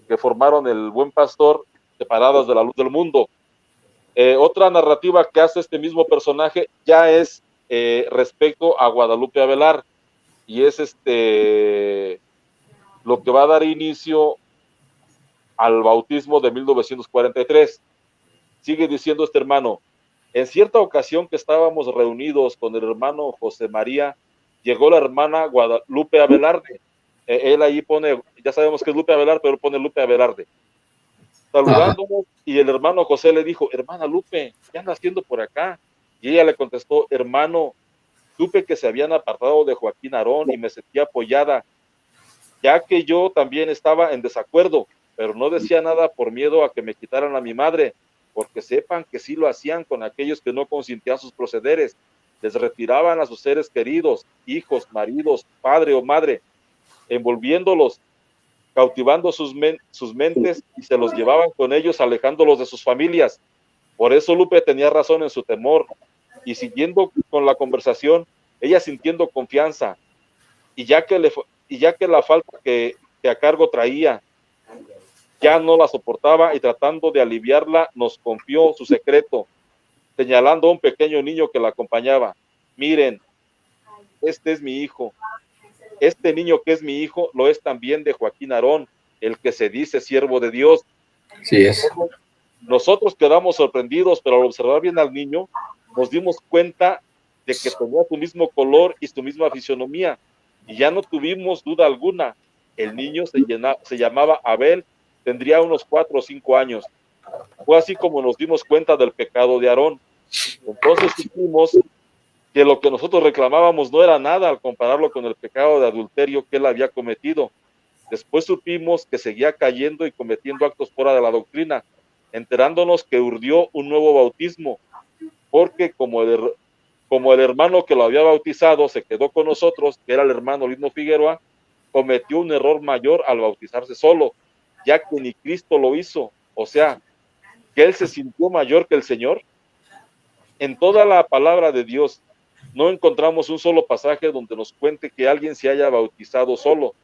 que formaron el Buen Pastor, separadas de la luz del mundo. Otra narrativa que hace este mismo personaje ya es respecto a Guadalupe Avelar, y es lo que va a dar inicio al bautismo de 1943. Sigue diciendo este hermano, en cierta ocasión que estábamos reunidos con el hermano José María, llegó la hermana Guadalupe Avelarde. Él ahí pone, ya sabemos que es Lupe Avelar, pero pone Lupe Avelarde. Saludándonos, y el hermano José le dijo, hermana Lupe, ¿qué anda haciendo por acá? Y ella le contestó, hermano, Supe que se habían apartado de Joaquín Aarón y me sentí apoyada, ya que yo también estaba en desacuerdo, pero no decía nada por miedo a que me quitaran a mi madre, porque sepan que sí lo hacían con aquellos que no consentían sus procederes. Les retiraban a sus seres queridos, hijos, maridos, padre o madre, envolviéndolos, cautivando sus mentes y se los llevaban con ellos, alejándolos de sus familias. Por eso Lupe tenía razón en su temor, y siguiendo con la conversación, ella sintiendo confianza, y ya que la falta que a cargo traía ya no la soportaba, y tratando de aliviarla nos confió su secreto, señalando a un pequeño niño que la acompañaba. Miren, este es mi hijo. Este niño que es mi hijo lo es también de Joaquín Aarón, el que se dice siervo de Dios. Sí es. Nosotros quedamos sorprendidos, pero al observar bien al niño, nos dimos cuenta de que tenía su mismo color y su misma fisonomía, y ya no tuvimos duda alguna. El niño se llamaba Abel, tendría unos 4 o 5 años. Fue así como nos dimos cuenta del pecado de Aarón. Entonces supimos que lo que nosotros reclamábamos no era nada al compararlo con el pecado de adulterio que él había cometido. Después supimos que seguía cayendo y cometiendo actos fuera de la doctrina, enterándonos que urdió un nuevo bautismo, porque como el hermano que lo había bautizado se quedó con nosotros, que era el hermano Lino Figueroa, cometió un error mayor al bautizarse solo, ya que ni Cristo lo hizo. O sea, que él se sintió mayor que el Señor. En toda la palabra de Dios no encontramos un solo pasaje donde nos cuente que alguien se haya bautizado solo,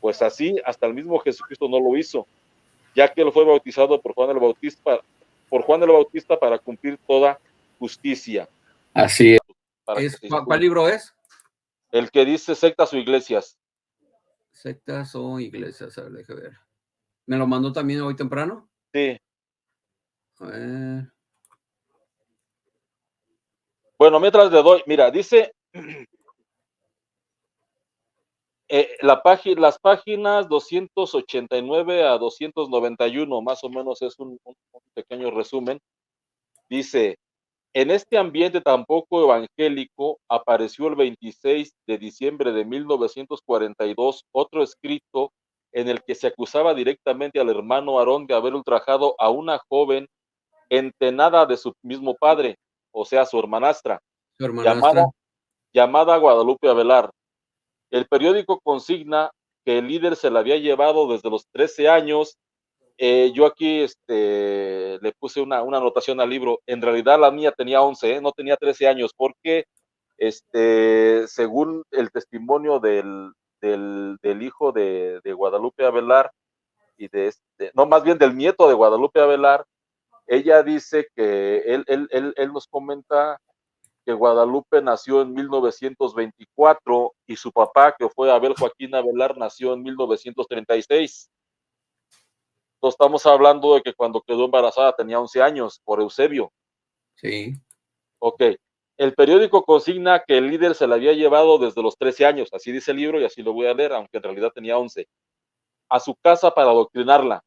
pues así hasta el mismo Jesucristo no lo hizo, ya que él fue bautizado por Juan el Bautista para cumplir toda justicia. Así Para es. que ¿Cuál libro es? el que dice sectas o iglesias. Sectas o iglesias, a ver, déjame ver. ¿Me lo mandó también hoy temprano? Sí. A ver. Bueno, mientras le doy, mira, dice las páginas 289 a 291, más o menos es un pequeño resumen. Dice: en este ambiente tan poco evangélico apareció el 26 de diciembre de 1942 otro escrito en el que se acusaba directamente al hermano Aarón de haber ultrajado a una joven entenada de su mismo padre, o sea, su hermanastra, Su hermanastra. llamada Guadalupe Avelar. El periódico consigna que el líder se la había llevado desde los 13 años. Yo aquí le puse una anotación al libro. En realidad la niña tenía 11, no tenía 13 años, porque según el testimonio del hijo de Guadalupe Avelar, y no, más bien del nieto de Guadalupe Avelar, ella dice que él nos comenta que Guadalupe nació en 1924 y su papá, que fue Abel Joaquín Avelar, nació en 1936. Entonces estamos hablando de que cuando quedó embarazada tenía 11 años por Eusebio. Sí. Ok. El periódico consigna que el líder se la había llevado desde los 13 años, así dice el libro y así lo voy a leer, aunque en realidad tenía 11, a su casa para adoctrinarla.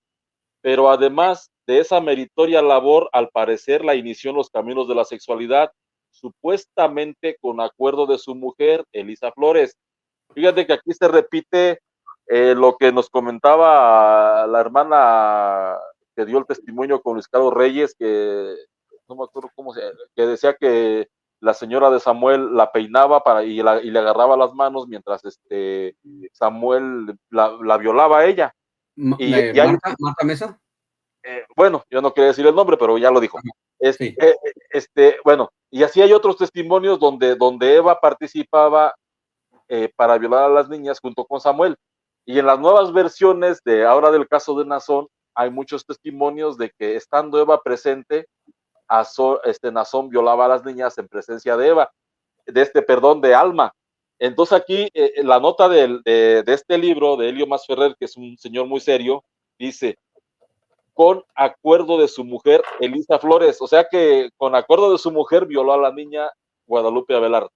Pero además de esa meritoria labor, al parecer la inició en los caminos de la sexualidad, supuestamente con acuerdo de su mujer, Elisa Flores. Fíjate que aquí se repite lo que nos comentaba la hermana que dio el testimonio con Luis Carlos Reyes, que no me acuerdo que decía que la señora de Samuel la peinaba y le agarraba las manos mientras Samuel la violaba a ella. Y hay Marta Mesa. Bueno, yo no quería decir el nombre, pero ya lo dijo. Sí. Bueno, y así hay otros testimonios donde Eva participaba para violar a las niñas junto con Samuel. Y en las nuevas versiones de ahora del caso de Nazón, hay muchos testimonios de que estando Eva presente, Nazón violaba a las niñas en presencia de Eva, de Alma. Entonces aquí la nota de este libro de Helio Masferrer, que es un señor muy serio, dice: con acuerdo de su mujer, Elisa Flores. O sea que con acuerdo de su mujer violó a la niña Guadalupe Avelar.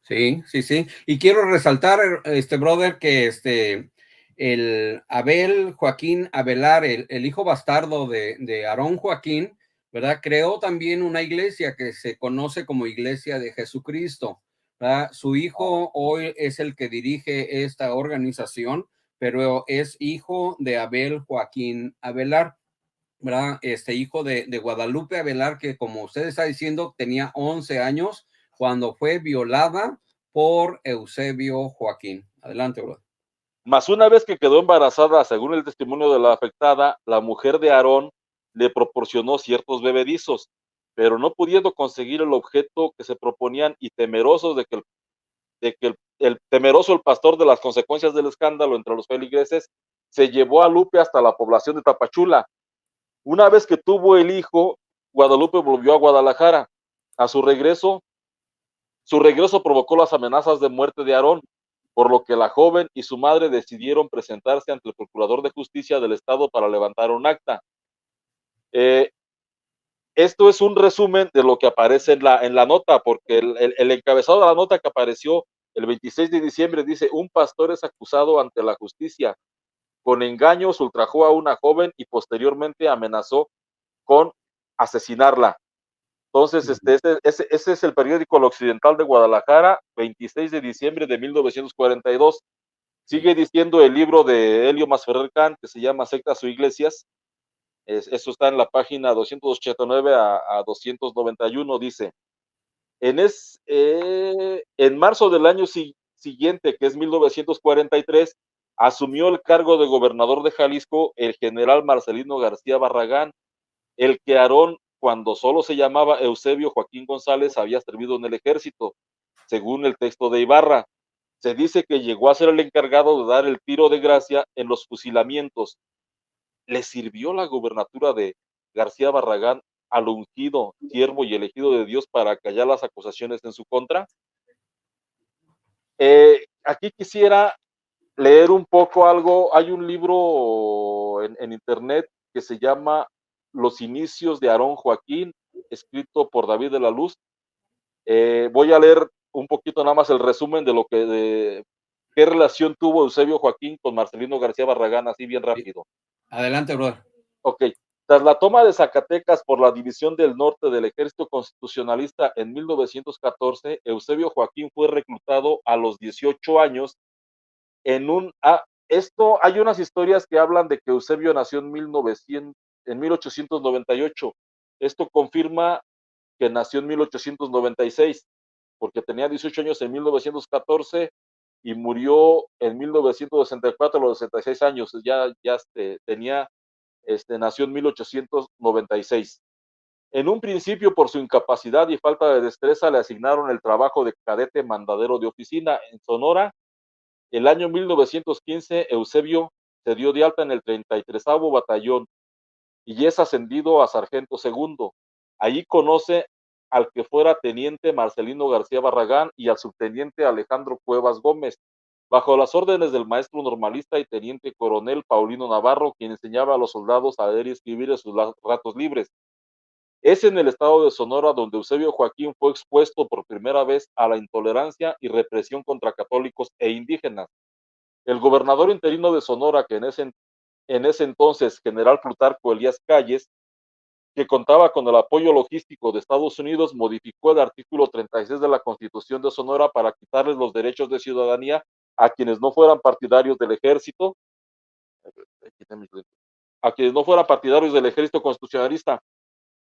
Sí, sí, sí. Y quiero resaltar, brother, que el Abel Joaquín Avelar, el hijo bastardo de Aarón Joaquín, ¿verdad? Creó también una iglesia que se conoce como Iglesia de Jesucristo, ¿verdad? Su hijo hoy es el que dirige esta organización, pero es hijo de Abel Joaquín Avelar, ¿verdad? Hijo de Guadalupe Avelar, que como usted está diciendo, tenía 11 años cuando fue violada por Eusebio Joaquín. Adelante, bro. Mas una vez que quedó embarazada, según el testimonio de la afectada, la mujer de Aarón le proporcionó ciertos bebedizos, pero no pudiendo conseguir el objeto que se proponían y temerosos de que el temeroso el pastor de las consecuencias del escándalo entre los feligreses, se llevó a Lupe hasta la población de Tapachula. Una vez que tuvo el hijo, Guadalupe volvió a Guadalajara. A su regreso provocó las amenazas de muerte de Aarón, por lo que la joven y su madre decidieron presentarse ante el Procurador de Justicia del Estado para levantar un acta. Esto es un resumen de lo que aparece en la nota, porque el encabezado de la nota que apareció el 26 de diciembre dice: un pastor es acusado ante la justicia. Con engaños ultrajó a una joven y posteriormente amenazó con asesinarla. Entonces, ese es el periódico El Occidental de Guadalajara, 26 de diciembre de 1942. Sigue diciendo el libro de Helio Masferrer Khan, que se llama Sectas o Iglesias. Eso está en la página 289 a 291. Dice: en marzo del año siguiente, que es 1943, asumió el cargo de gobernador de Jalisco el general Marcelino García Barragán, el que Aarón, cuando solo se llamaba Eusebio Joaquín González, había servido en el ejército, según el texto de Ibarra. Se dice que llegó a ser el encargado de dar el tiro de gracia en los fusilamientos. ¿Le sirvió la gobernatura de García Barragán al ungido, siervo y elegido de Dios para callar las acusaciones en su contra? Aquí quisiera leer un poco algo. Hay un libro en internet que se llama Los inicios de Aarón Joaquín, escrito por David de la Luz. Voy a leer un poquito nada más el resumen de qué relación tuvo Eusebio Joaquín con Marcelino García Barragán, así bien rápido. Adelante, brother. Ok. Tras la toma de Zacatecas por la División del Norte del Ejército Constitucionalista en 1914, Eusebio Joaquín fue reclutado a los 18 años en hay unas historias que hablan de que Eusebio nació en 1898. Esto confirma que nació en 1896, porque tenía 18 años en 1914 y murió en 1964 a los 66 años. Nació en 1896. En un principio, por su incapacidad y falta de destreza, le asignaron el trabajo de cadete mandadero de oficina en Sonora. El año 1915, Eusebio se dio de alta en el 33º Batallón y es ascendido a sargento segundo. Allí conoce al que fuera teniente Marcelino García Barragán y al subteniente Alejandro Cuevas Gómez, bajo las órdenes del maestro normalista y teniente coronel Paulino Navarro, quien enseñaba a los soldados a leer y escribir en sus ratos libres. Es en el estado de Sonora donde Eusebio Joaquín fue expuesto por primera vez a la intolerancia y represión contra católicos e indígenas. El gobernador interino de Sonora, que en ese entonces, general Plutarco Elías Calles, que contaba con el apoyo logístico de Estados Unidos, modificó el artículo 36 de la Constitución de Sonora para quitarles los derechos de ciudadanía a quienes no fueran partidarios del ejército, constitucionalista.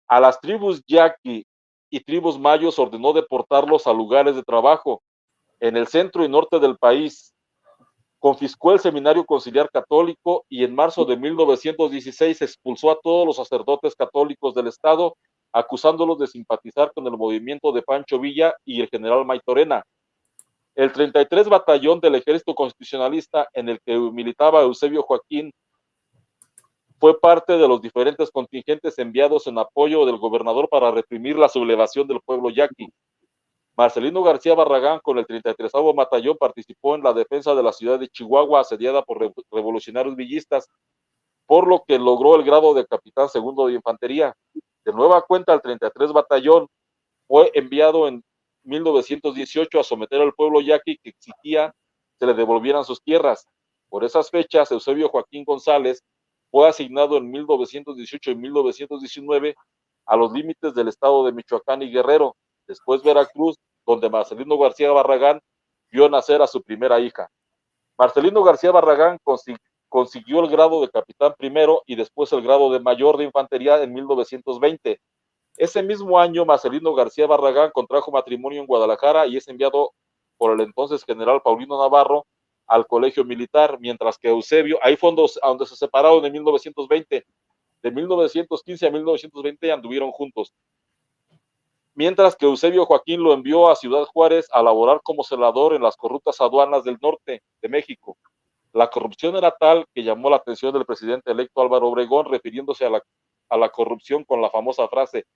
A las tribus yaqui y tribus mayos ordenó deportarlos a lugares de trabajo en el centro y norte del país. Confiscó el Seminario Conciliar Católico y en marzo de 1916 expulsó a todos los sacerdotes católicos del estado, acusándolos de simpatizar con el movimiento de Pancho Villa y el general Maytorena. El 33 Batallón del Ejército Constitucionalista, en el que militaba Eusebio Joaquín, fue parte de los diferentes contingentes enviados en apoyo del gobernador para reprimir la sublevación del pueblo yaqui. Marcelino García Barragán, con el 33º Batallón, participó en la defensa de la ciudad de Chihuahua, asediada por revolucionarios villistas, por lo que logró el grado de capitán segundo de infantería. De nueva cuenta, el 33 Batallón fue enviado en 1918 a someter al pueblo yaqui, que exigía se le devolvieran sus tierras. Por esas fechas, Eusebio Joaquín González fue asignado en 1918 y 1919 a los límites del estado de Michoacán y Guerrero, después Veracruz donde Marcelino García Barragán vio nacer a su primera hija. Marcelino García Barragán consiguió el grado de capitán primero y después el grado de mayor de infantería en 1920. Ese mismo año, Marcelino García Barragán contrajo matrimonio en Guadalajara y es enviado por el entonces general Paulino Navarro al colegio militar, mientras que Eusebio, ahí fue donde se separaron en 1920, de 1915 a 1920 anduvieron juntos, mientras que Eusebio Joaquín lo envió a Ciudad Juárez a laborar como celador en las corruptas aduanas del norte de México. La corrupción era tal que llamó la atención del presidente electo Álvaro Obregón, refiriéndose a la corrupción con la famosa frase: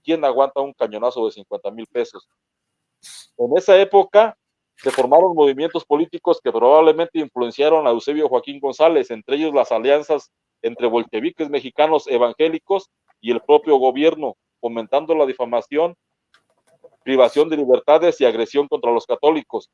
¿quién aguanta un cañonazo de 50,000 pesos? En esa época se formaron movimientos políticos que probablemente influenciaron a Eusebio Joaquín González, entre ellos las alianzas entre bolcheviques mexicanos evangélicos y el propio gobierno, fomentando la difamación, privación de libertades y agresión contra los católicos.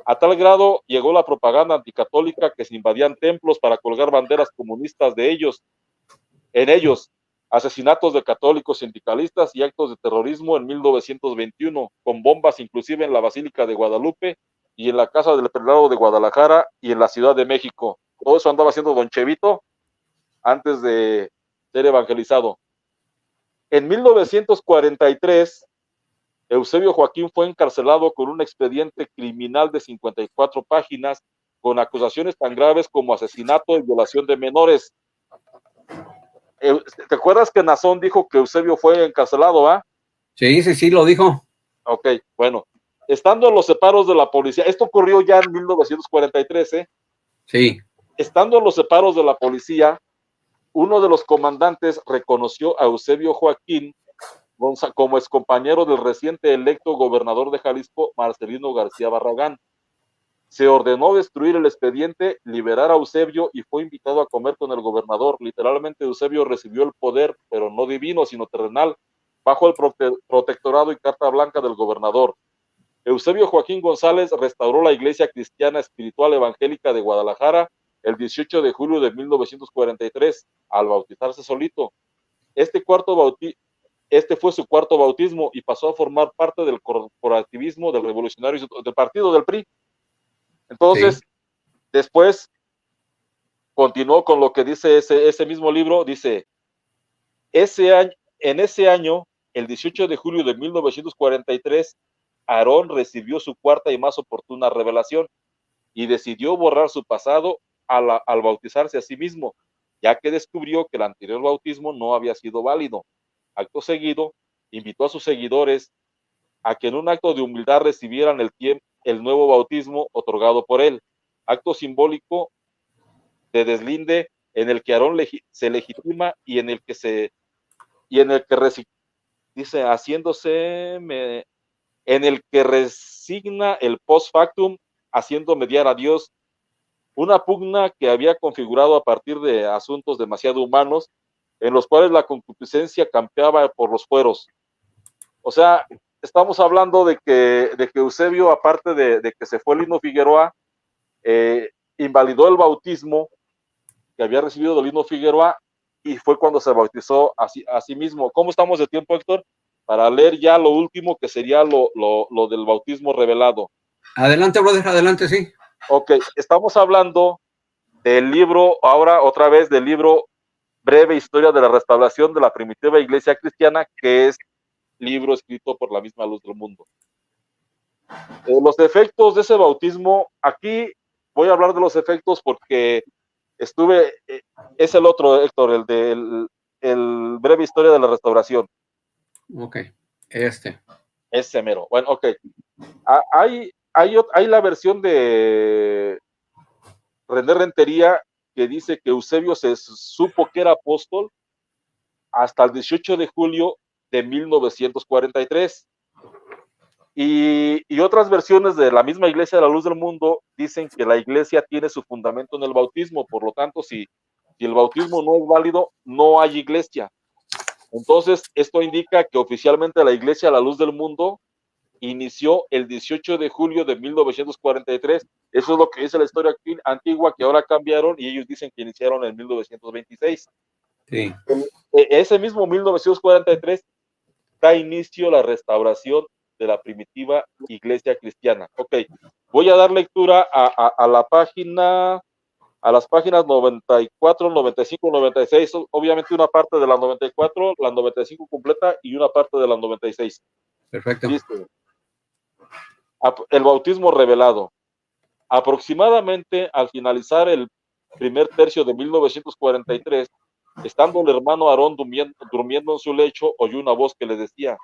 A tal grado llegó la propaganda anticatólica que se invadían templos para colgar banderas comunistas en ellos, asesinatos de católicos sindicalistas y actos de terrorismo en 1921, con bombas inclusive en la Basílica de Guadalupe y en la Casa del Prelado de Guadalajara y en la Ciudad de México. Todo eso andaba haciendo don Chevito antes de ser evangelizado. En 1943, Eusebio Joaquín fue encarcelado con un expediente criminal de 54 páginas con acusaciones tan graves como asesinato y violación de menores. ¿Te acuerdas que Nazón dijo que Eusebio fue encarcelado, ah? Sí, lo dijo. Ok, bueno. Estando en los separos de la policía, esto ocurrió ya en 1943, ¿eh? Sí. Estando en los separos de la policía, uno de los comandantes reconoció a Eusebio Joaquín como excompañero del reciente electo gobernador de Jalisco, Marcelino García Barragán. Se ordenó destruir el expediente, liberar a Eusebio y fue invitado a comer con el gobernador. Literalmente Eusebio recibió el poder, pero no divino, sino terrenal, bajo el protectorado y carta blanca del gobernador. Eusebio Joaquín González restauró la Iglesia Cristiana Espiritual Evangélica de Guadalajara el 18 de julio de 1943, al bautizarse solito. Este fue su cuarto bautismo y pasó a formar parte del corporativismo del revolucionario del partido del PRI. Entonces, sí, después continuó con lo que dice ese mismo libro, dice, en ese año, el 18 de julio de 1943, Aarón recibió su cuarta y más oportuna revelación y decidió borrar su pasado al bautizarse a sí mismo, ya que descubrió que el anterior bautismo no había sido válido. Acto seguido, invitó a sus seguidores a que en un acto de humildad recibieran el nuevo bautismo otorgado por él, acto simbólico de deslinde en el que Aarón se legitima y en el que dice, en el que resigna el post factum, haciendo mediar a Dios, una pugna que había configurado a partir de asuntos demasiado humanos, en los cuales la concupiscencia campeaba por los fueros. O sea, estamos hablando de que Eusebio, aparte de que se fue Lino Figueroa, invalidó el bautismo que había recibido de Lino Figueroa y fue cuando se bautizó a sí mismo. ¿Cómo estamos de tiempo, Héctor? Para leer ya lo último, que sería lo del bautismo revelado. Adelante, brother, adelante, sí. Ok, estamos hablando del libro, ahora otra vez del libro Breve Historia de la Restauración de la Primitiva Iglesia Cristiana, que es libro escrito por la misma Luz del Mundo. Los efectos de ese bautismo, aquí voy a hablar de los efectos porque es el otro, Héctor, el Breve Historia de la Restauración. Ok, Ese mero. Bueno, ok. Hay la versión de René Rentería que dice que Eusebio se supo que era apóstol hasta el 18 de julio de 1943. Y otras versiones de la misma Iglesia de la Luz del Mundo dicen que la Iglesia tiene su fundamento en el bautismo, por lo tanto, si el bautismo no es válido, no hay Iglesia. Entonces, esto indica que oficialmente la Iglesia de la Luz del Mundo inició el 18 de julio de 1943. Eso es lo que dice la historia antigua, que ahora cambiaron y ellos dicen que iniciaron en 1926. Sí. Ese mismo 1943 da inicio a la restauración de la primitiva iglesia cristiana. Ok, voy a dar lectura a la página, a las páginas 94, 95, 96, obviamente una parte de la 94, la 95 completa y una parte de la 96. Perfecto. Dice, el bautismo revelado. Aproximadamente al finalizar el primer tercio de 1943, estando el hermano Aarón durmiendo en su lecho, oyó una voz que le decía,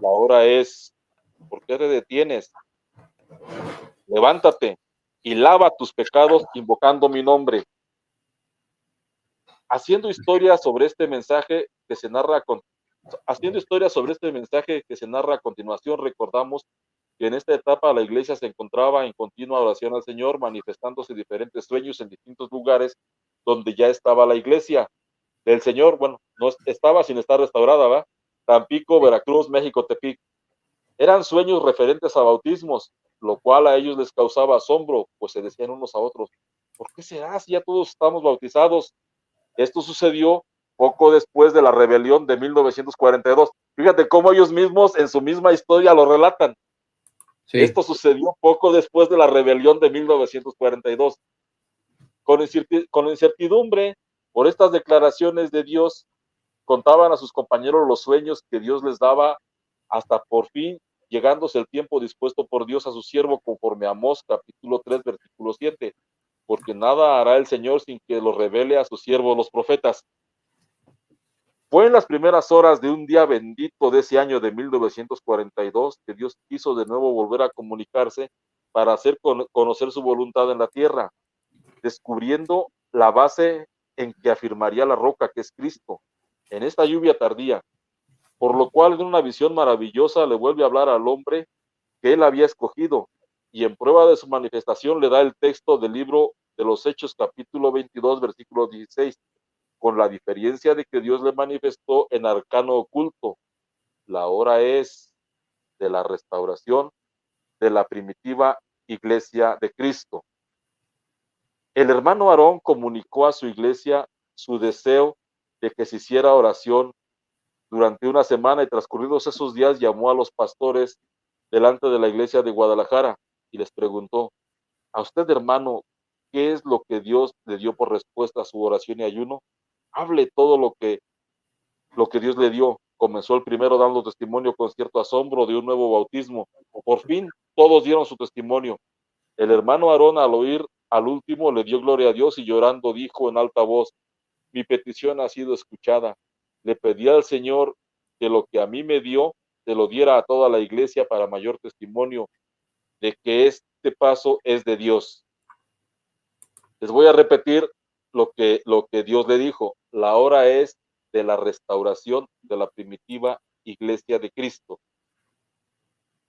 la hora es, ¿por qué te detienes? Levántate y lava tus pecados invocando mi nombre. Haciendo historia sobre este mensaje que se narra a continuación, recordamos que en esta etapa la iglesia se encontraba en continua oración al Señor, manifestándose diferentes sueños en distintos lugares donde ya estaba la iglesia del Señor. Bueno, no estaba sin estar restaurada, ¿va? Tampico, Veracruz, México, Tepic. Eran sueños referentes a bautismos, lo cual a ellos les causaba asombro, pues se decían unos a otros, ¿por qué será si ya todos estamos bautizados? Esto sucedió poco después de la rebelión de 1942. Fíjate cómo ellos mismos en su misma historia lo relatan. Sí. Esto sucedió poco después de la rebelión de 1942. Con incertidumbre por estas declaraciones de Dios, contaban a sus compañeros los sueños que Dios les daba hasta por fin llegándose el tiempo dispuesto por Dios a su siervo conforme a Amós capítulo 3 versículo 7, porque nada hará el Señor sin que lo revele a sus siervos los profetas. Fue en las primeras horas de un día bendito de ese año de 1942 que Dios quiso de nuevo volver a comunicarse para hacer conocer su voluntad en la tierra, descubriendo la base en que afirmaría la roca que es Cristo, en esta lluvia tardía, por lo cual en una visión maravillosa le vuelve a hablar al hombre que él había escogido, y en prueba de su manifestación le da el texto del libro de los Hechos capítulo 22 versículo 16, con la diferencia de que Dios le manifestó en arcano oculto. La hora es de la restauración de la primitiva iglesia de Cristo. El hermano Aarón comunicó a su iglesia su deseo de que se hiciera oración durante una semana y transcurridos esos días llamó a los pastores delante de la iglesia de Guadalajara y les preguntó, a usted hermano, ¿qué es lo que Dios le dio por respuesta a su oración y ayuno? Hable todo lo que Dios le dio. Comenzó el primero dando testimonio con cierto asombro de un nuevo bautismo. Por fin todos dieron su testimonio. El hermano Aarón al oír al último le dio gloria a Dios y llorando dijo en alta voz, mi petición ha sido escuchada. Le pedí al Señor que lo que a mí me dio, se lo diera a toda la iglesia para mayor testimonio de que este paso es de Dios. Les voy a repetir lo que Dios le dijo. La hora es de la restauración de la primitiva iglesia de Cristo.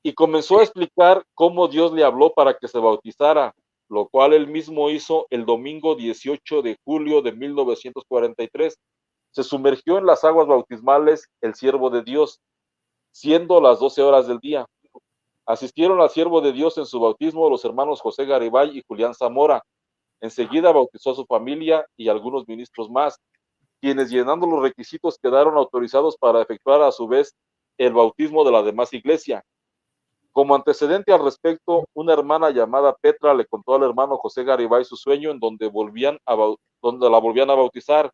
Y comenzó a explicar cómo Dios le habló para que se bautizara, lo cual él mismo hizo el domingo 18 de julio de 1943. Se sumergió en las aguas bautismales el siervo de Dios, siendo las 12 horas del día. Asistieron al siervo de Dios en su bautismo los hermanos José Garibay y Julián Zamora. Enseguida bautizó a su familia y algunos ministros más, quienes llenando los requisitos quedaron autorizados para efectuar a su vez el bautismo de la demás iglesia. Como antecedente al respecto, una hermana llamada Petra le contó al hermano José Garibay su sueño en donde la volvían a bautizar,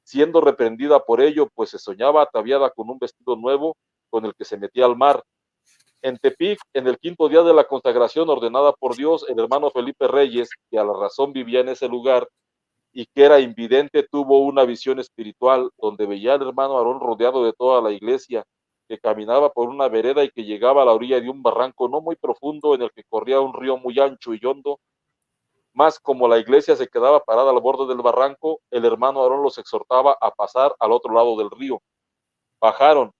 siendo reprendida por ello, pues se soñaba ataviada con un vestido nuevo con el que se metía al mar. En Tepic, en el quinto día de la consagración ordenada por Dios, el hermano Felipe Reyes, que a la razón vivía en ese lugar y que era invidente, tuvo una visión espiritual donde veía al hermano Aarón rodeado de toda la iglesia, que caminaba por una vereda y que llegaba a la orilla de un barranco no muy profundo en el que corría un río muy ancho y hondo. Más como la iglesia se quedaba parada al borde del barranco, el hermano Aarón los exhortaba a pasar al otro lado del río. Bajaron,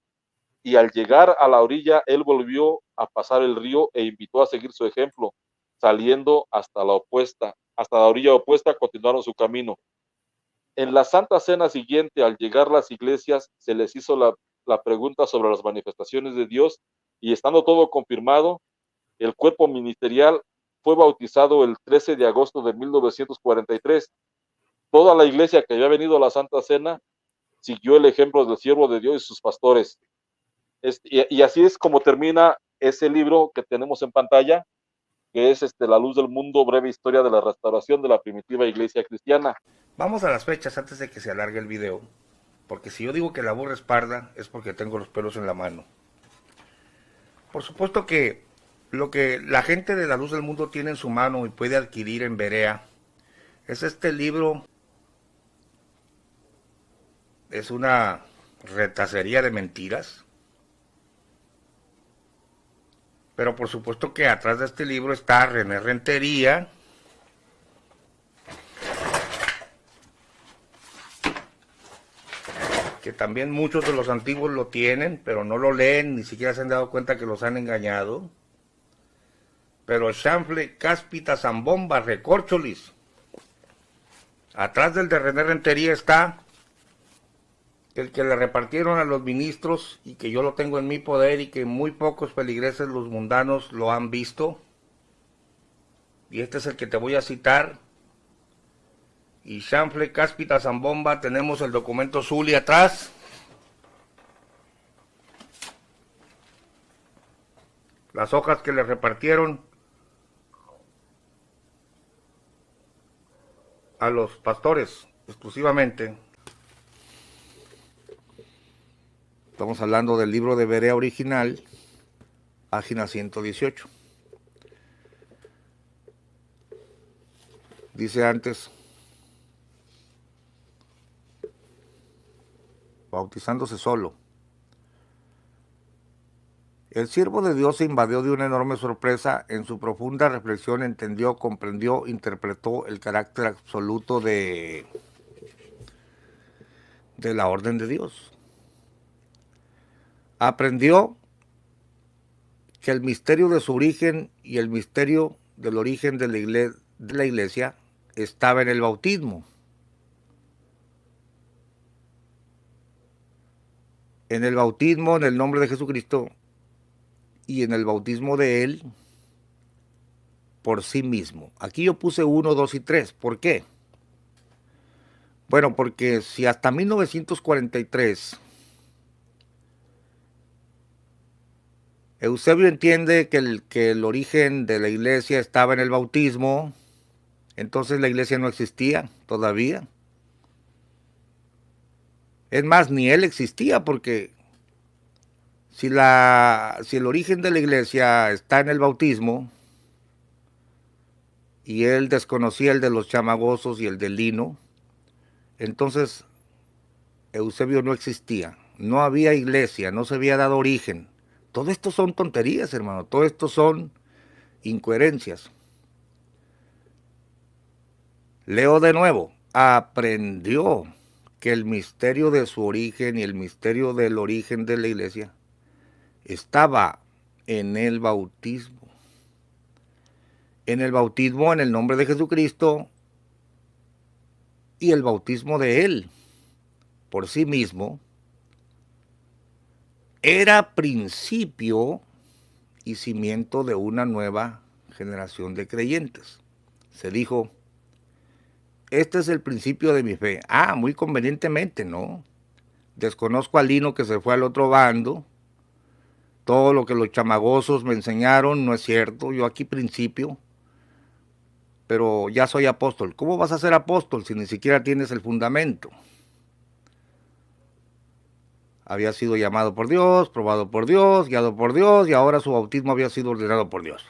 y al llegar a la orilla, él volvió a pasar el río e invitó a seguir su ejemplo. Saliendo hasta la orilla opuesta, continuaron su camino. En la Santa Cena siguiente, al llegar las iglesias, se les hizo la pregunta sobre las manifestaciones de Dios y estando todo confirmado, el cuerpo ministerial fue bautizado el 13 de agosto de 1943. Toda la iglesia que había venido a la Santa Cena siguió el ejemplo del siervo de Dios y sus pastores. Y así es como termina ese libro que tenemos en pantalla, que es La Luz del Mundo, breve historia de la restauración de la primitiva iglesia cristiana. Vamos a las fechas antes de que se alargue el video, porque si yo digo que la burra es parda, es porque tengo los pelos en la mano. Por supuesto que lo que la gente de La Luz del Mundo tiene en su mano y puede adquirir en Berea es este libro. Es una retacería de mentiras. Pero por supuesto que atrás de este libro está René Rentería, que también muchos de los antiguos lo tienen, pero no lo leen, ni siquiera se han dado cuenta que los han engañado. Pero Chanfle, Cáspita, Zambomba, Recorcholis. Atrás del de René Rentería está el que le repartieron a los ministros y que yo lo tengo en mi poder y que muy pocos feligreses los mundanos lo han visto. Y este es el que te voy a citar. Y Chanfle, Cáspita, Zambomba, tenemos el documento Zuli atrás. Las hojas que le repartieron a los pastores exclusivamente. Estamos hablando del libro de Berea original, página 118. Dice antes, bautizándose solo. El siervo de Dios se invadió de una enorme sorpresa. En su profunda reflexión entendió, comprendió, interpretó el carácter absoluto de la orden de Dios. Aprendió que el misterio de su origen y el misterio del origen de la iglesia estaba en el bautismo. En el bautismo, en el nombre de Jesucristo, y en el bautismo de Él por sí mismo. Aquí yo puse 1, 2 y 3. ¿Por qué? Bueno, porque si hasta 1943 Eusebio entiende que el origen de la iglesia estaba en el bautismo, entonces la iglesia no existía todavía. Es más, ni él existía, porque si el origen de la iglesia está en el bautismo y él desconocía el de los chamagosos y el del lino, entonces Eusebio no existía, no había iglesia, no se había dado origen. Todo esto son tonterías, hermano, todo esto son incoherencias. Leo de nuevo, aprendió que el misterio de su origen y el misterio del origen de la iglesia estaba en el bautismo. En el bautismo en el nombre de Jesucristo y el bautismo de Él por sí mismo era principio y cimiento de una nueva generación de creyentes. Se dijo, este es el principio de mi fe. Ah, muy convenientemente, ¿no? Desconozco al lino que se fue al otro bando. Todo lo que los chamagosos me enseñaron no es cierto. Yo aquí principio, pero ya soy apóstol. ¿Cómo vas a ser apóstol si ni siquiera tienes el fundamento? Había sido llamado por Dios, probado por Dios, guiado por Dios, y ahora su bautismo había sido ordenado por Dios.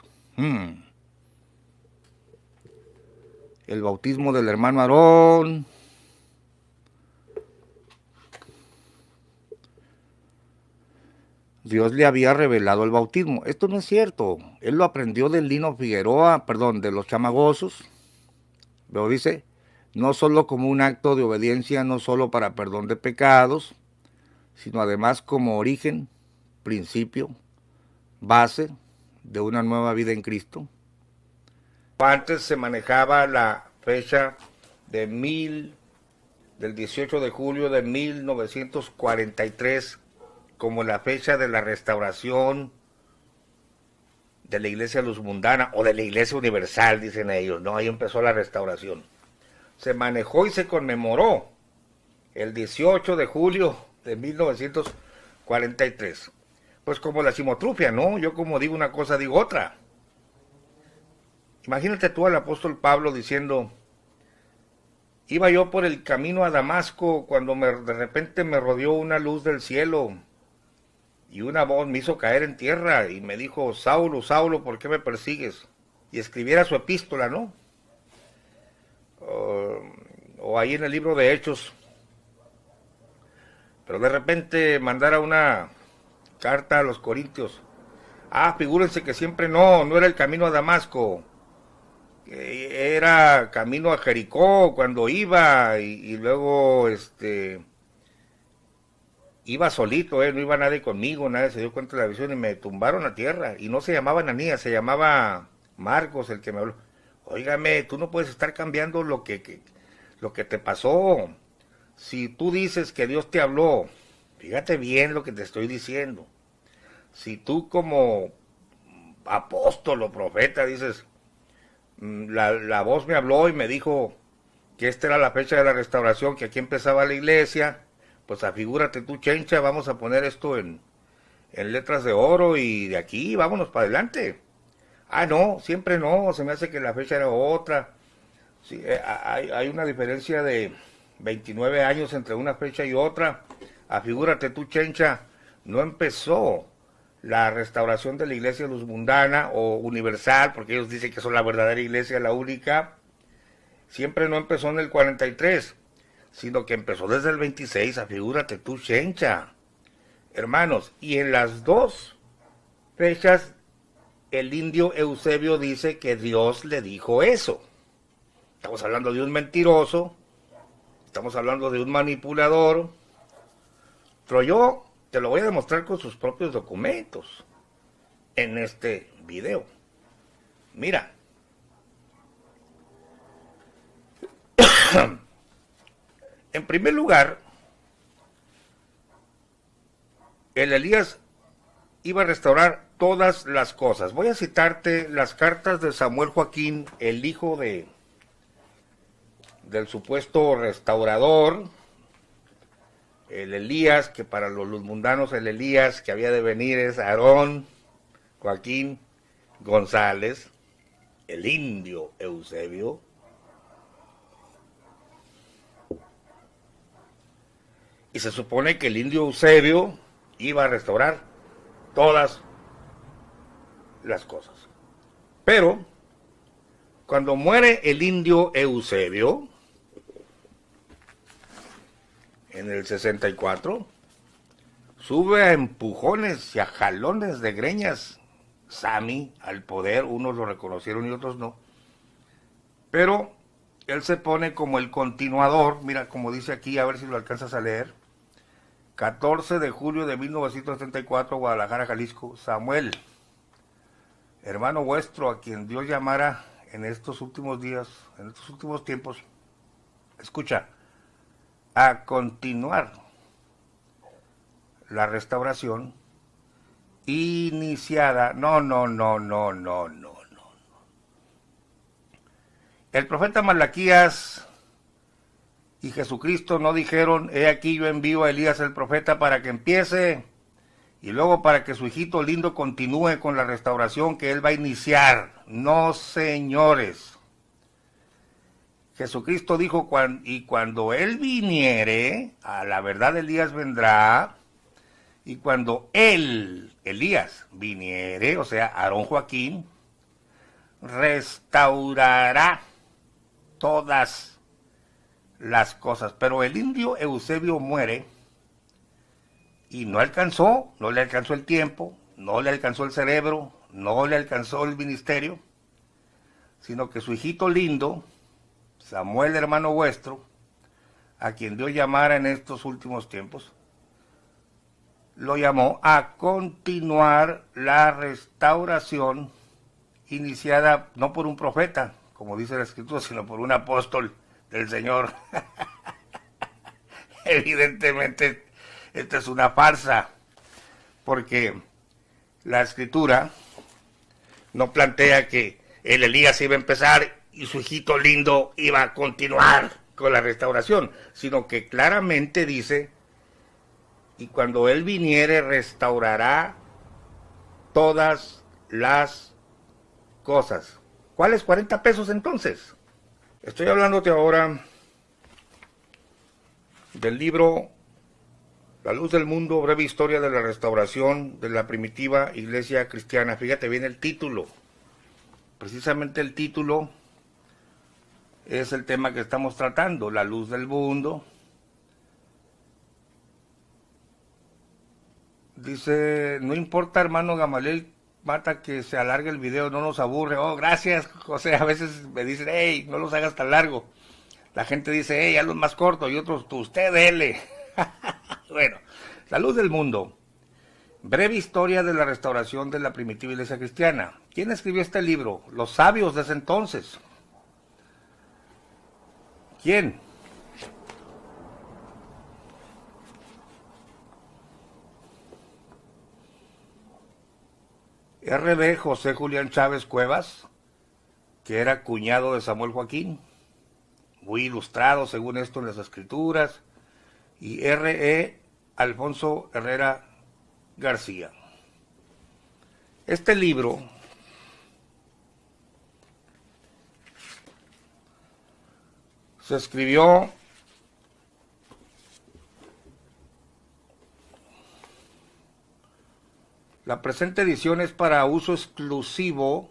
El bautismo del hermano Aarón. Dios le había revelado el bautismo. Esto no es cierto. Él lo aprendió del Lino Figueroa, de los chamagosos. Pero dice, no solo como un acto de obediencia, no solo para perdón de pecados, sino además como origen, principio, base de una nueva vida en Cristo. Antes se manejaba la fecha del 18 de julio de 1943 como la fecha de la restauración de la iglesia luzmundana o de la iglesia universal, dicen ellos, ¿no? Ahí empezó la restauración. Se manejó y se conmemoró el 18 de julio de 1943. pues como la chimotrufia, ¿no? Yo como digo una cosa, digo otra. Imagínate tú al apóstol Pablo diciendo, iba yo por el camino a Damasco cuando de repente me rodeó una luz del cielo y una voz me hizo caer en tierra y me dijo, Saulo, Saulo, ¿por qué me persigues? Y escribiera su epístola, ¿no? O ahí en el libro de Hechos. Pero de repente mandara una carta a los Corintios. Figúrense que siempre no era el camino a Damasco. Era camino a Jericó cuando iba y luego iba solito, no iba nadie conmigo, nadie se dio cuenta de la visión y me tumbaron a tierra. Y no se llamaba Ananías, se llamaba Marcos el que me habló. Óigame, tú no puedes estar cambiando lo que te pasó. Si tú dices que Dios te habló, fíjate bien lo que te estoy diciendo. Si tú como apóstol o profeta dices, la voz me habló y me dijo que esta era la fecha de la restauración, que aquí empezaba la iglesia, pues afigúrate tú, chencha, vamos a poner esto en letras de oro y de aquí vámonos para adelante. No, siempre no, se me hace que la fecha era otra. Sí, hay una diferencia de 29 años entre una fecha y otra. Afigúrate tú, chencha, no empezó la restauración de la iglesia luz mundana o universal, porque ellos dicen que son la verdadera iglesia, la única. Siempre no empezó en el 43, sino que empezó desde el 26, afigúrate tú, chencha. Hermanos, y en las dos fechas el indio Eusebio dice que Dios le dijo eso. Estamos hablando de un mentiroso, estamos hablando de un manipulador, pero yo te lo voy a demostrar con sus propios documentos en este video. Mira. En primer lugar, el Elías iba a restaurar todas las cosas. Voy a citarte las cartas de Samuel Joaquín, el hijo del supuesto restaurador, el Elías, que para los mundanos el Elías que había de venir es Aarón Joaquín González, el indio Eusebio. Y se supone que el indio Eusebio iba a restaurar todas las cosas. Pero cuando muere el indio Eusebio, en el 64, sube a empujones y a jalones de greñas Sami al poder, unos lo reconocieron y otros no. Pero él se pone como el continuador, mira como dice aquí, a ver si lo alcanzas a leer. 14 de julio de 1974, Guadalajara, Jalisco. Samuel, hermano vuestro, a quien Dios llamara en estos últimos días, en estos últimos tiempos, escucha, a continuar la restauración iniciada. No. El profeta Malaquías y Jesucristo no dijeron, he aquí yo envío a Elías el profeta para que empiece y luego para que su hijito lindo continúe con la restauración que él va a iniciar. No, señores. Jesucristo dijo, y cuando él viniere, a la verdad Elías vendrá, y cuando él, Elías, viniere, o sea, Aarón Joaquín, restaurará todas las cosas. Pero el indio Eusebio muere y no le alcanzó el tiempo, no le alcanzó el cerebro, no le alcanzó el ministerio, sino que su hijito lindo, Samuel, hermano vuestro, a quien Dios llamara en estos últimos tiempos, lo llamó a continuar la restauración iniciada no por un profeta, como dice la Escritura, sino por un apóstol del Señor. Evidentemente, esta es una farsa, porque la Escritura no plantea que el Elías iba a empezar y su hijito lindo iba a continuar con la restauración, sino que claramente dice, y cuando él viniere restaurará todas las cosas. ¿Cuáles 40 pesos entonces? Estoy hablándote ahora del libro La Luz del Mundo, breve historia de la restauración de la primitiva iglesia cristiana. Fíjate bien el título. Precisamente el título es el tema que estamos tratando, la luz del mundo. Dice, no importa, hermano Gamaliel Mata, que se alargue el video, no nos aburre. Oh, gracias, José. A veces me dicen, hey, no los hagas tan largo. La gente dice, hey, hazlos más cortos, y otros, usted dele. Bueno, la luz del mundo. Breve historia de la restauración de la primitiva iglesia cristiana. ¿Quién escribió este libro? Los sabios de ese entonces. ¿Quién? R.B. José Julián Chávez Cuevas, que era cuñado de Samuel Joaquín, muy ilustrado según esto en las escrituras, y R.E. Alfonso Herrera García. Este libro se escribió la presente edición es para uso exclusivo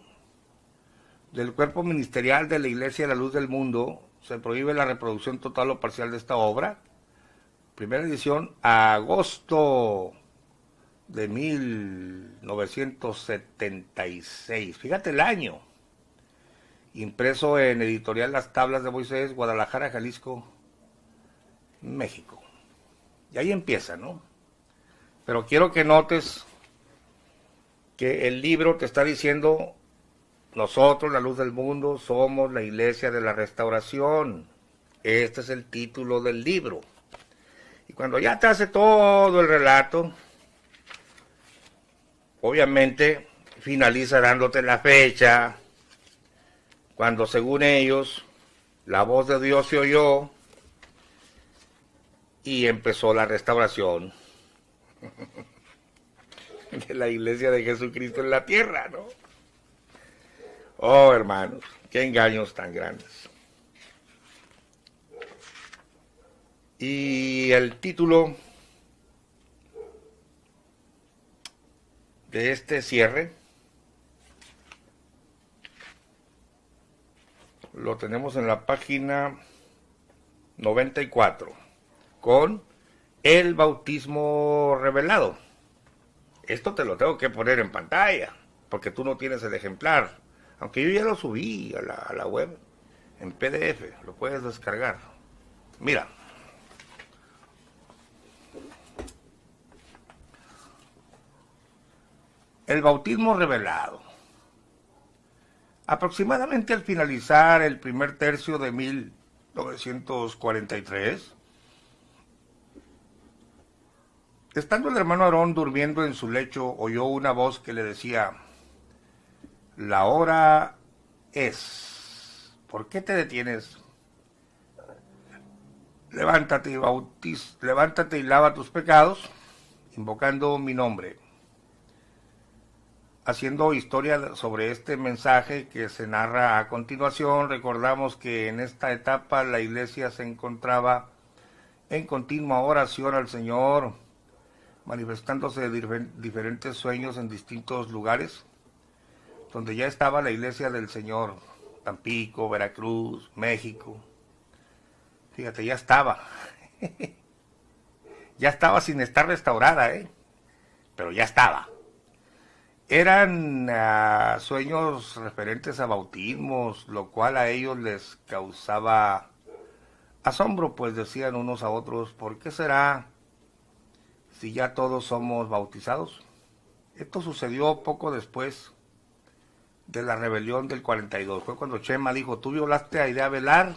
del cuerpo ministerial de la Iglesia de la Luz del Mundo. Se prohíbe la reproducción total o parcial de esta obra. Primera edición, agosto de 1976. Fíjate el año. Impreso en Editorial Las Tablas de Moisés, Guadalajara, Jalisco, México. Y ahí empieza, ¿no? Pero quiero que notes que el libro te está diciendo, nosotros, la luz del mundo, somos la iglesia de la restauración. Este es el título del libro. Y cuando ya te hace todo el relato, obviamente finaliza dándote la fecha, cuando según ellos, la voz de Dios se oyó y empezó la restauración de la iglesia de Jesucristo en la tierra, ¿no? Oh, hermanos, qué engaños tan grandes. Y el título de este cierre lo tenemos en la página 94, con el bautismo revelado. Esto te lo tengo que poner en pantalla, porque tú no tienes el ejemplar. Aunque yo ya lo subí a la web, en PDF, lo puedes descargar. Mira. El bautismo revelado. Aproximadamente al finalizar el primer tercio de 1943, estando el hermano Aarón durmiendo en su lecho, oyó una voz que le decía, la hora es. ¿Por qué te detienes? Levántate y levántate y lava tus pecados, invocando mi nombre. Haciendo historia sobre este mensaje que se narra a continuación, recordamos que en esta etapa la iglesia se encontraba en continua oración al Señor, manifestándose diferentes sueños en distintos lugares, donde ya estaba la iglesia del Señor, Tampico, Veracruz, México. Fíjate, ya estaba. Ya estaba sin estar restaurada, pero ya estaba. Eran sueños referentes a bautismos, lo cual a ellos les causaba asombro, pues decían unos a otros, ¿por qué será si ya todos somos bautizados? Esto sucedió poco después de la rebelión del 42. Fue cuando Chema dijo, tú violaste a Idea Velar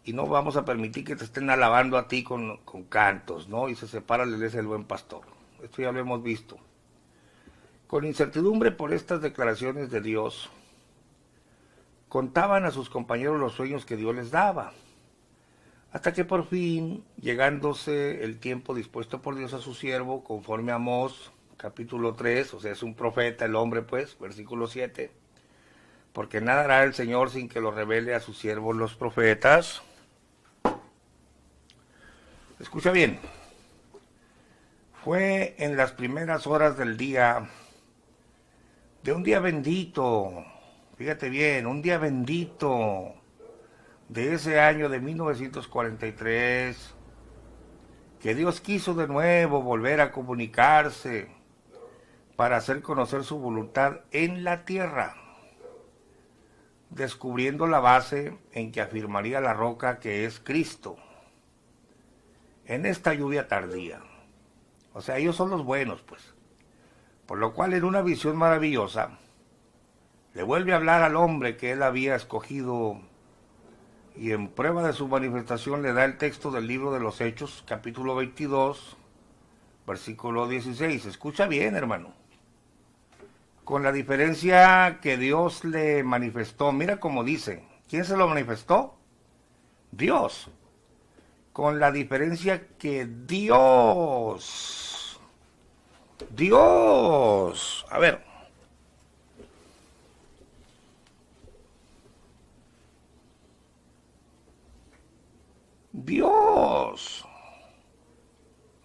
y no vamos a permitir que te estén alabando a ti con cantos, ¿no? Y se separa la iglesia del Buen Pastor. Esto ya lo hemos visto. Con incertidumbre por estas declaraciones de Dios, contaban a sus compañeros los sueños que Dios les daba, hasta que por fin, llegándose el tiempo dispuesto por Dios a su siervo, conforme a Amós capítulo 3, o sea, es un profeta el hombre, pues, versículo 7. Porque nada hará el Señor sin que lo revele a sus siervos los profetas. Escucha bien. Fue en las primeras horas del día, de un día bendito, fíjate bien, un día bendito de ese año de 1943, que Dios quiso de nuevo volver a comunicarse para hacer conocer su voluntad en la tierra, descubriendo la base en que afirmaría la roca que es Cristo, en esta lluvia tardía. O sea, ellos son los buenos, pues. Por lo cual, en una visión maravillosa, le vuelve a hablar al hombre que él había escogido, y en prueba de su manifestación le da el texto del libro de los Hechos, capítulo 22, versículo 16. Escucha bien, hermano. Con la diferencia que Dios le manifestó, mira cómo dice, ¿quién se lo manifestó? Dios. Con la diferencia que Dios, a ver,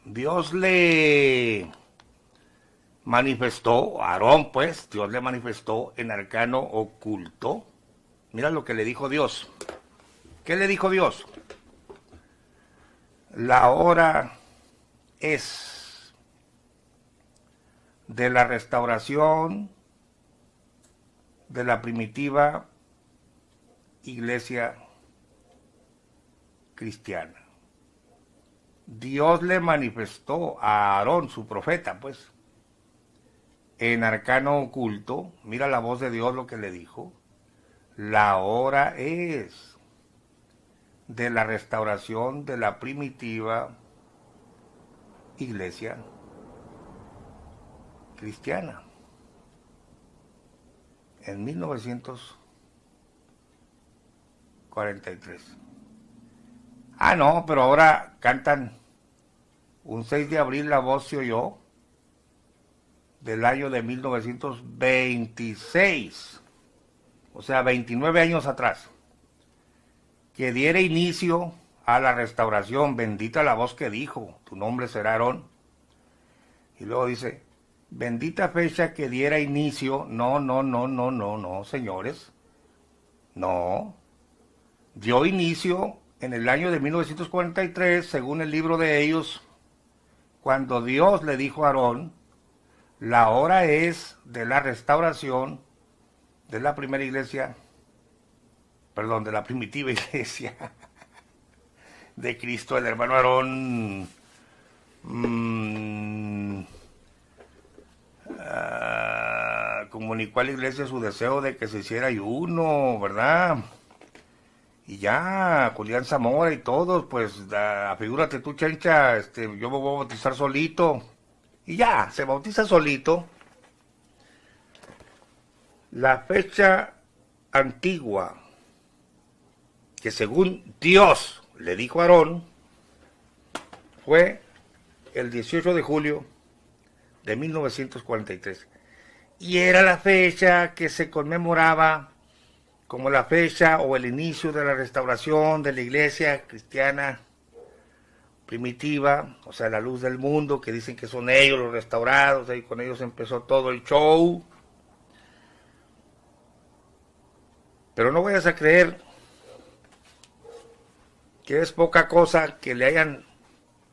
Dios le manifestó, a Aarón pues, Dios le manifestó en arcano oculto. Mira lo que le dijo Dios. ¿Qué le dijo Dios? La hora es de la restauración de la primitiva iglesia cristiana. Dios le manifestó a Aarón, su profeta, pues, en arcano oculto. Mira la voz de Dios lo que le dijo. La hora es de la restauración de la primitiva iglesia cristiana. En 1943. Ah, no, pero ahora cantan un 6 de abril la voz se oyó del año de 1926. O sea, 29 años atrás. Que diera inicio a la restauración. Bendita la voz que dijo, tu nombre será Aarón. Y luego dice, bendita fecha que diera inicio. No, señores. No. Dio inicio en el año de 1943, según el libro de ellos, cuando Dios le dijo a Aarón, la hora es de la restauración de la primera iglesia, perdón, de la primitiva iglesia de Cristo. El hermano Aarón comunicó a la iglesia su deseo de que se hiciera ayuno, ¿verdad? Y ya, Julián Zamora y todos, pues, figúrate tú, Chencha, yo me voy a bautizar solito. Y ya, se bautiza solito. La fecha antigua, que según Dios le dijo a Aarón, fue el 18 de julio de 1943. Y era la fecha que se conmemoraba como la fecha o el inicio de la restauración de la iglesia cristiana primitiva, o sea, la luz del mundo, que dicen que son ellos los restaurados, y con ellos empezó todo el show. Pero no vayas a creer que es poca cosa que le hayan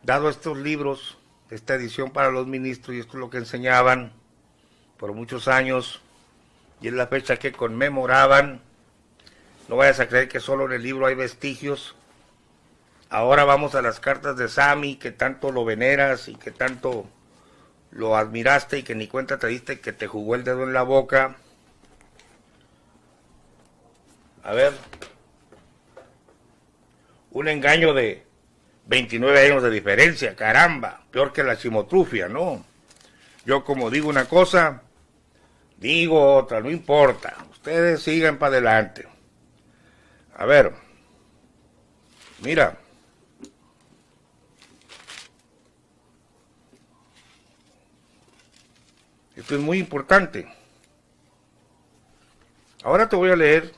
dado estos libros, esta edición para los ministros, y esto es lo que enseñaban por muchos años, y es la fecha que conmemoraban. No vayas a creer que solo en el libro hay vestigios. Ahora vamos a las cartas de Sammy, que tanto lo veneras y que tanto lo admiraste y que ni cuenta te diste que te jugó el dedo en la boca. A ver, un engaño de 29 años de diferencia, caramba, peor que la chimotrufia, ¿no? Yo como digo una cosa, digo otra, no importa, ustedes sigan para adelante. A ver, mira, Esto es muy importante. Ahora te voy a leer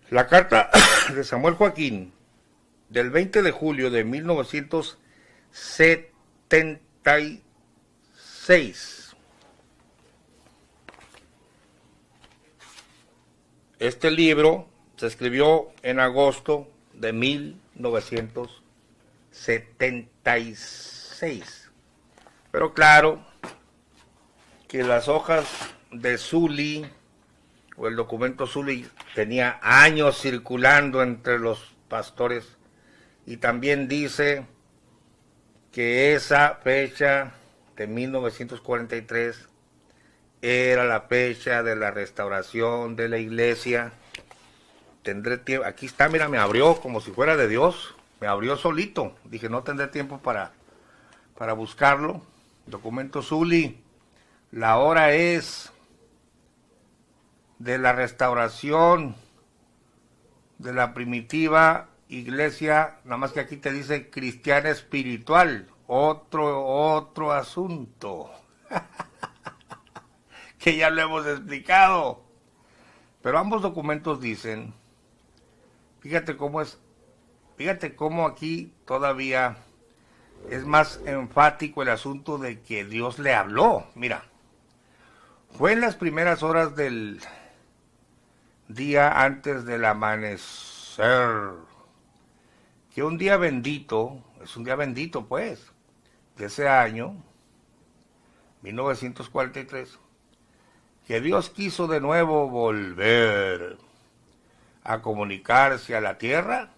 la carta de Samuel Joaquín del 20 de julio de 1976. Este libro se escribió en agosto de 1976. Pero claro que las hojas de Sully o el documento Sully tenía años circulando entre los pastores, y también dice que esa fecha de 1943 era la fecha de la restauración de la iglesia. Tendré tiempo, aquí está, mira, me abrió como si fuera de Dios, me abrió solito. Dije, no tendré tiempo para buscarlo. Documento Sully, la hora es de la restauración de la primitiva iglesia, nada más que aquí te dice cristiana espiritual, otro asunto que ya lo hemos explicado. Pero ambos documentos dicen, fíjate cómo aquí todavía es más enfático el asunto de que Dios le habló. Mira, fue en las primeras horas del día antes del amanecer, que un día bendito, es un día bendito pues, de ese año, 1943, que Dios quiso de nuevo volver a comunicarse a la tierra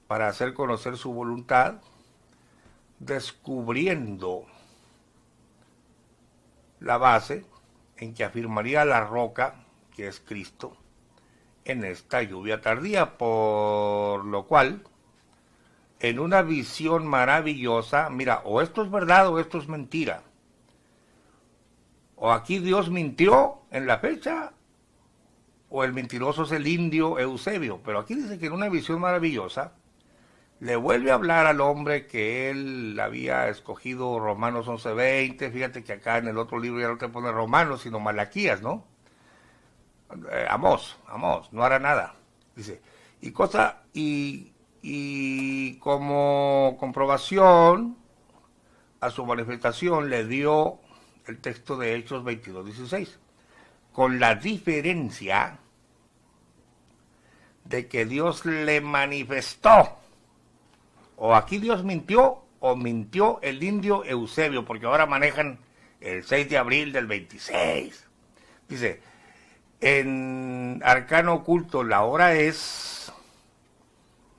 para hacer conocer su voluntad, descubriendo la base en que afirmaría la roca, que es Cristo, en esta lluvia tardía, por lo cual, en una visión maravillosa, mira, o esto es verdad o esto es mentira, o aquí Dios mintió en la fecha, o el mentiroso es el indio Eusebio, pero aquí dice que en una visión maravillosa, le vuelve a hablar al hombre que él había escogido, Romanos 11:20, fíjate que acá en el otro libro ya no te pone Romanos, sino Malaquías, ¿no? Amós, no hará nada, dice, y como comprobación a su manifestación le dio el texto de Hechos 22:16, con la diferencia de que Dios le manifestó, o aquí Dios mintió, o mintió el indio Eusebio, porque ahora manejan el 6 de abril del 26. Dice, en arcano oculto, la hora es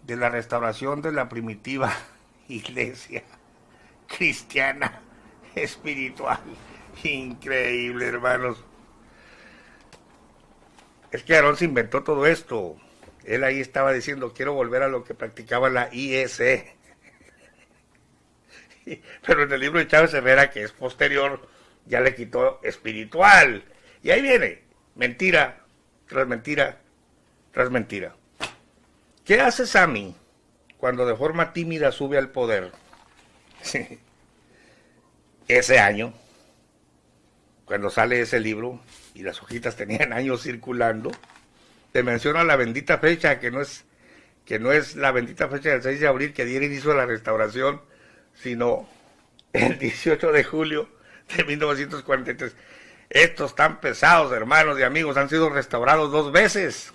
de la restauración de la primitiva iglesia cristiana espiritual. Increíble, hermanos. Es que Aarón se inventó todo esto. Él ahí estaba diciendo, quiero volver a lo que practicaba la IEC. Pero en el libro de Chávez Herrera, que es posterior, ya le quitó espiritual. Y ahí viene, mentira, tras mentira, tras mentira. ¿Qué hace Sammy cuando de forma tímida sube al poder? Ese año, cuando sale ese libro, y las hojitas tenían años circulando, te menciona la bendita fecha, que no es la bendita fecha del 6 de abril que diera inicio a la restauración, sino el 18 de julio de 1943. Estos tan pesados, hermanos y amigos, han sido restaurados 2 veces.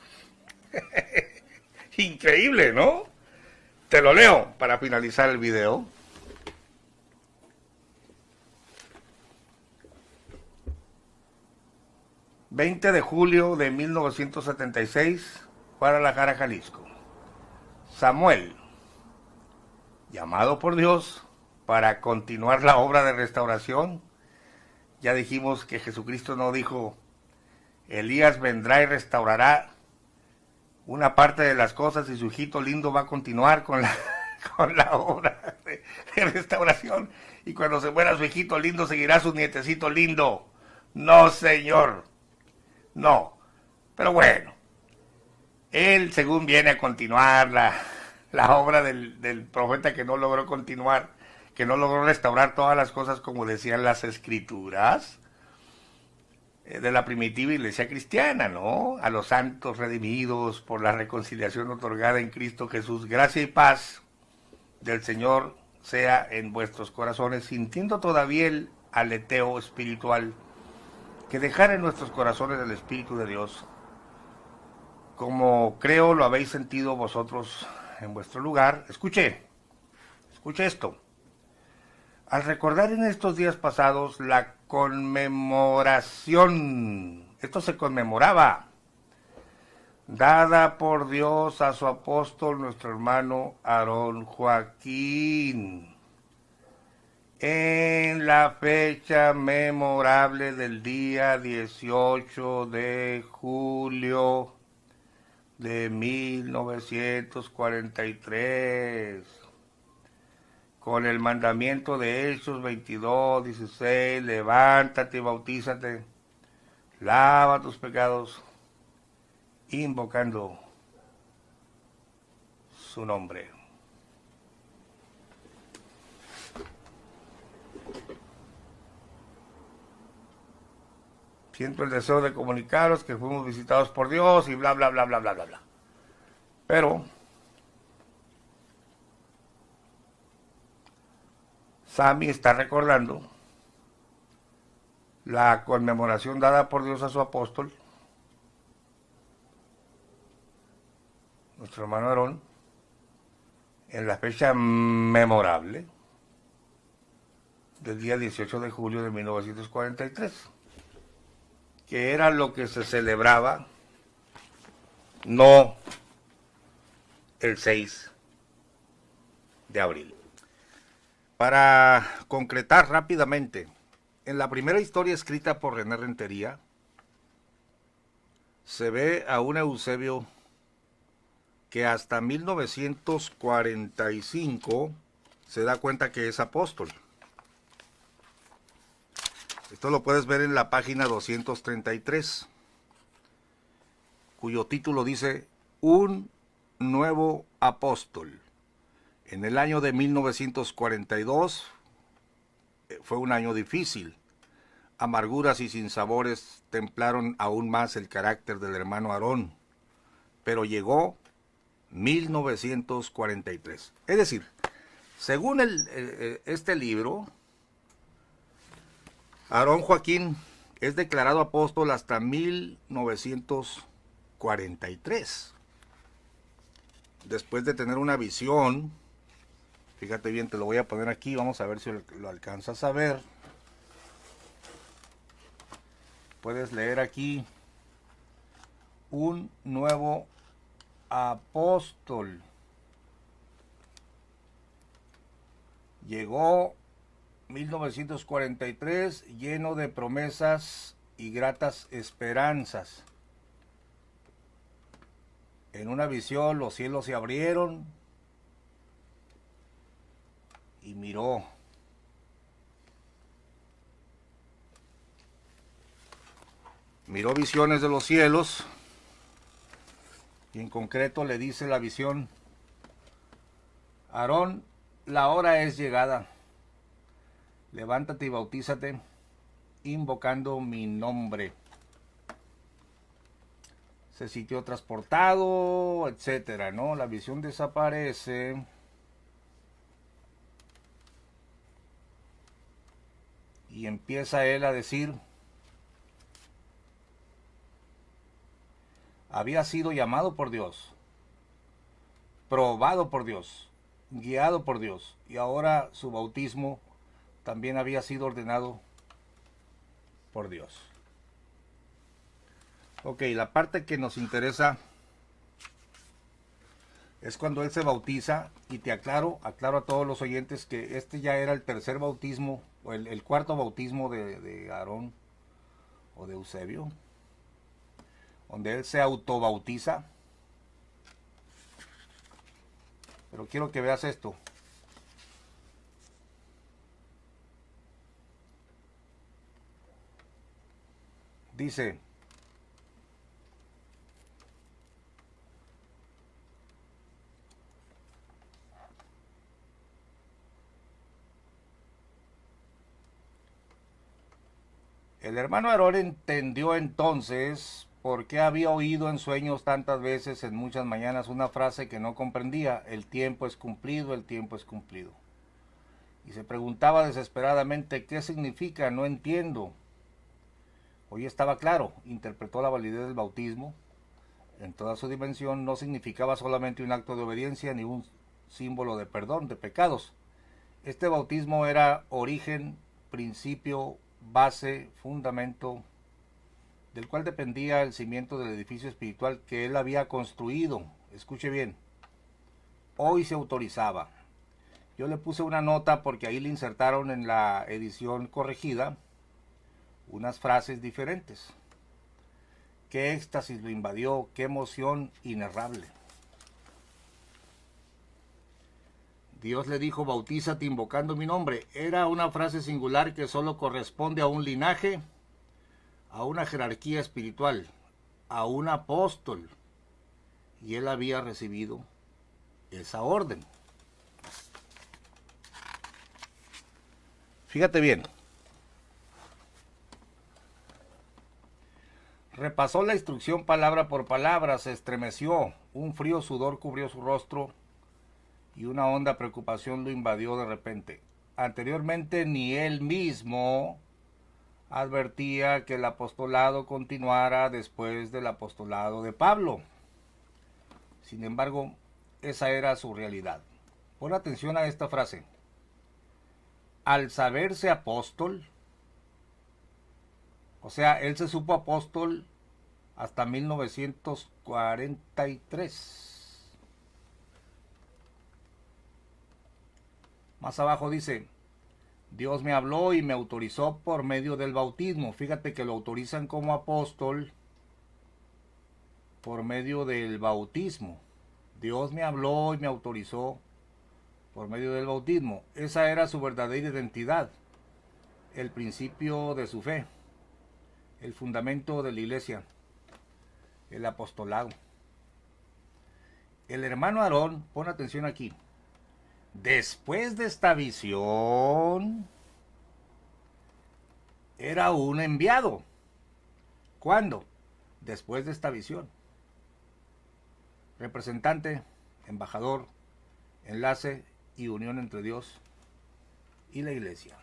Increíble, ¿no? Te lo leo para finalizar el video. ...20 de julio de 1976... Guadalajara, Jalisco. Samuel, llamado por Dios para continuar la obra de restauración. Ya dijimos que Jesucristo no dijo, Elías vendrá y restaurará una parte de las cosas y su hijito lindo va a continuar con la obra de restauración, y cuando se muera su hijito lindo seguirá su nietecito lindo. No, señor, no. Pero bueno, él según viene a continuar la obra del profeta que no logró continuar, que no logró restaurar todas las cosas como decían las escrituras de la primitiva iglesia cristiana, ¿no? A los santos redimidos por la reconciliación otorgada en Cristo Jesús, gracia y paz del Señor sea en vuestros corazones, sintiendo todavía el aleteo espiritual, que dejar en nuestros corazones el Espíritu de Dios, como creo lo habéis sentido vosotros en vuestro lugar. Escuche esto. Al recordar en estos días pasados la conmemoración, esto se conmemoraba, dada por Dios a su apóstol, nuestro hermano Aarón Joaquín, en la fecha memorable del día 18 de julio de 1943, con el mandamiento de Hechos 22:16, levántate y bautízate, lava tus pecados, invocando su nombre. Siento el deseo de comunicaros que fuimos visitados por Dios y bla, bla, bla, bla, bla, bla, bla. Pero Sammy está recordando la conmemoración dada por Dios a su apóstol, nuestro hermano Aarón, en la fecha memorable del día 18 de julio de 1943, que era lo que se celebraba, no el 6 de abril. Para concretar rápidamente, en la primera historia escrita por René Rentería, se ve a un Eusebio que hasta 1945 se da cuenta que es apóstol. Esto lo puedes ver en la página 233, cuyo título dice Un nuevo apóstol. En el año de 1942 fue un año difícil. Amarguras y sinsabores templaron aún más el carácter del hermano Aarón, pero llegó 1943. Es decir, según este libro, Aarón Joaquín es declarado apóstol hasta 1943. Después de tener una visión, fíjate bien, te lo voy a poner aquí, vamos a ver si lo alcanzas a ver. Puedes leer aquí, un nuevo apóstol. Llegó 1943 lleno de promesas y gratas esperanzas. En una visión los cielos se abrieron y miró. Miró visiones de los cielos y en concreto le dice la visión: Aarón, la hora es llegada. Levántate y bautízate, invocando mi nombre. Se sintió transportado, etcétera, ¿no? La visión desaparece. Y empieza él a decir: había sido llamado por Dios, probado por Dios, guiado por Dios, y ahora su bautismo también había sido ordenado por Dios. Ok, la parte que nos interesa es cuando él se bautiza, y te aclaro a todos los oyentes que este ya era el tercer bautismo, o el cuarto bautismo de Aarón o de Eusebio, donde él se autobautiza. Pero quiero que veas esto. Dice: El hermano Aarón entendió entonces por qué había oído en sueños tantas veces en muchas mañanas una frase que no comprendía: el tiempo es cumplido, el tiempo es cumplido. Y se preguntaba desesperadamente: ¿qué significa? No entiendo. Hoy estaba claro, interpretó la validez del bautismo en toda su dimensión. No significaba solamente un acto de obediencia ni un símbolo de perdón de pecados. Este bautismo era origen, principio, base, fundamento, del cual dependía el cimiento del edificio espiritual que él había construido. Escuche bien, hoy se autorizaba. Yo le puse una nota porque ahí le insertaron en la edición corregida unas frases diferentes. Qué éxtasis lo invadió, qué emoción inenarrable. Dios le dijo: bautízate invocando mi nombre. Era una frase singular que solo corresponde a un linaje, a una jerarquía espiritual, a un apóstol. Y él había recibido esa orden. Fíjate bien. Repasó la instrucción palabra por palabra, se estremeció, un frío sudor cubrió su rostro y una honda preocupación lo invadió de repente. Anteriormente ni él mismo advertía que el apostolado continuara después del apostolado de Pablo. Sin embargo, esa era su realidad. Pon atención a esta frase. Al saberse apóstol, o sea, él se supo apóstol hasta 1943. Más abajo dice: Dios me habló y me autorizó por medio del bautismo. Fíjate que lo autorizan como apóstol por medio del bautismo. Dios me habló y me autorizó por medio del bautismo. Esa era su verdadera identidad, el principio de su fe, el fundamento de la iglesia, el apostolado. El hermano Aarón, pon atención aquí, después de esta visión, era un enviado. ¿Cuándo? Después de esta visión. Representante, embajador, enlace y unión entre Dios y la iglesia.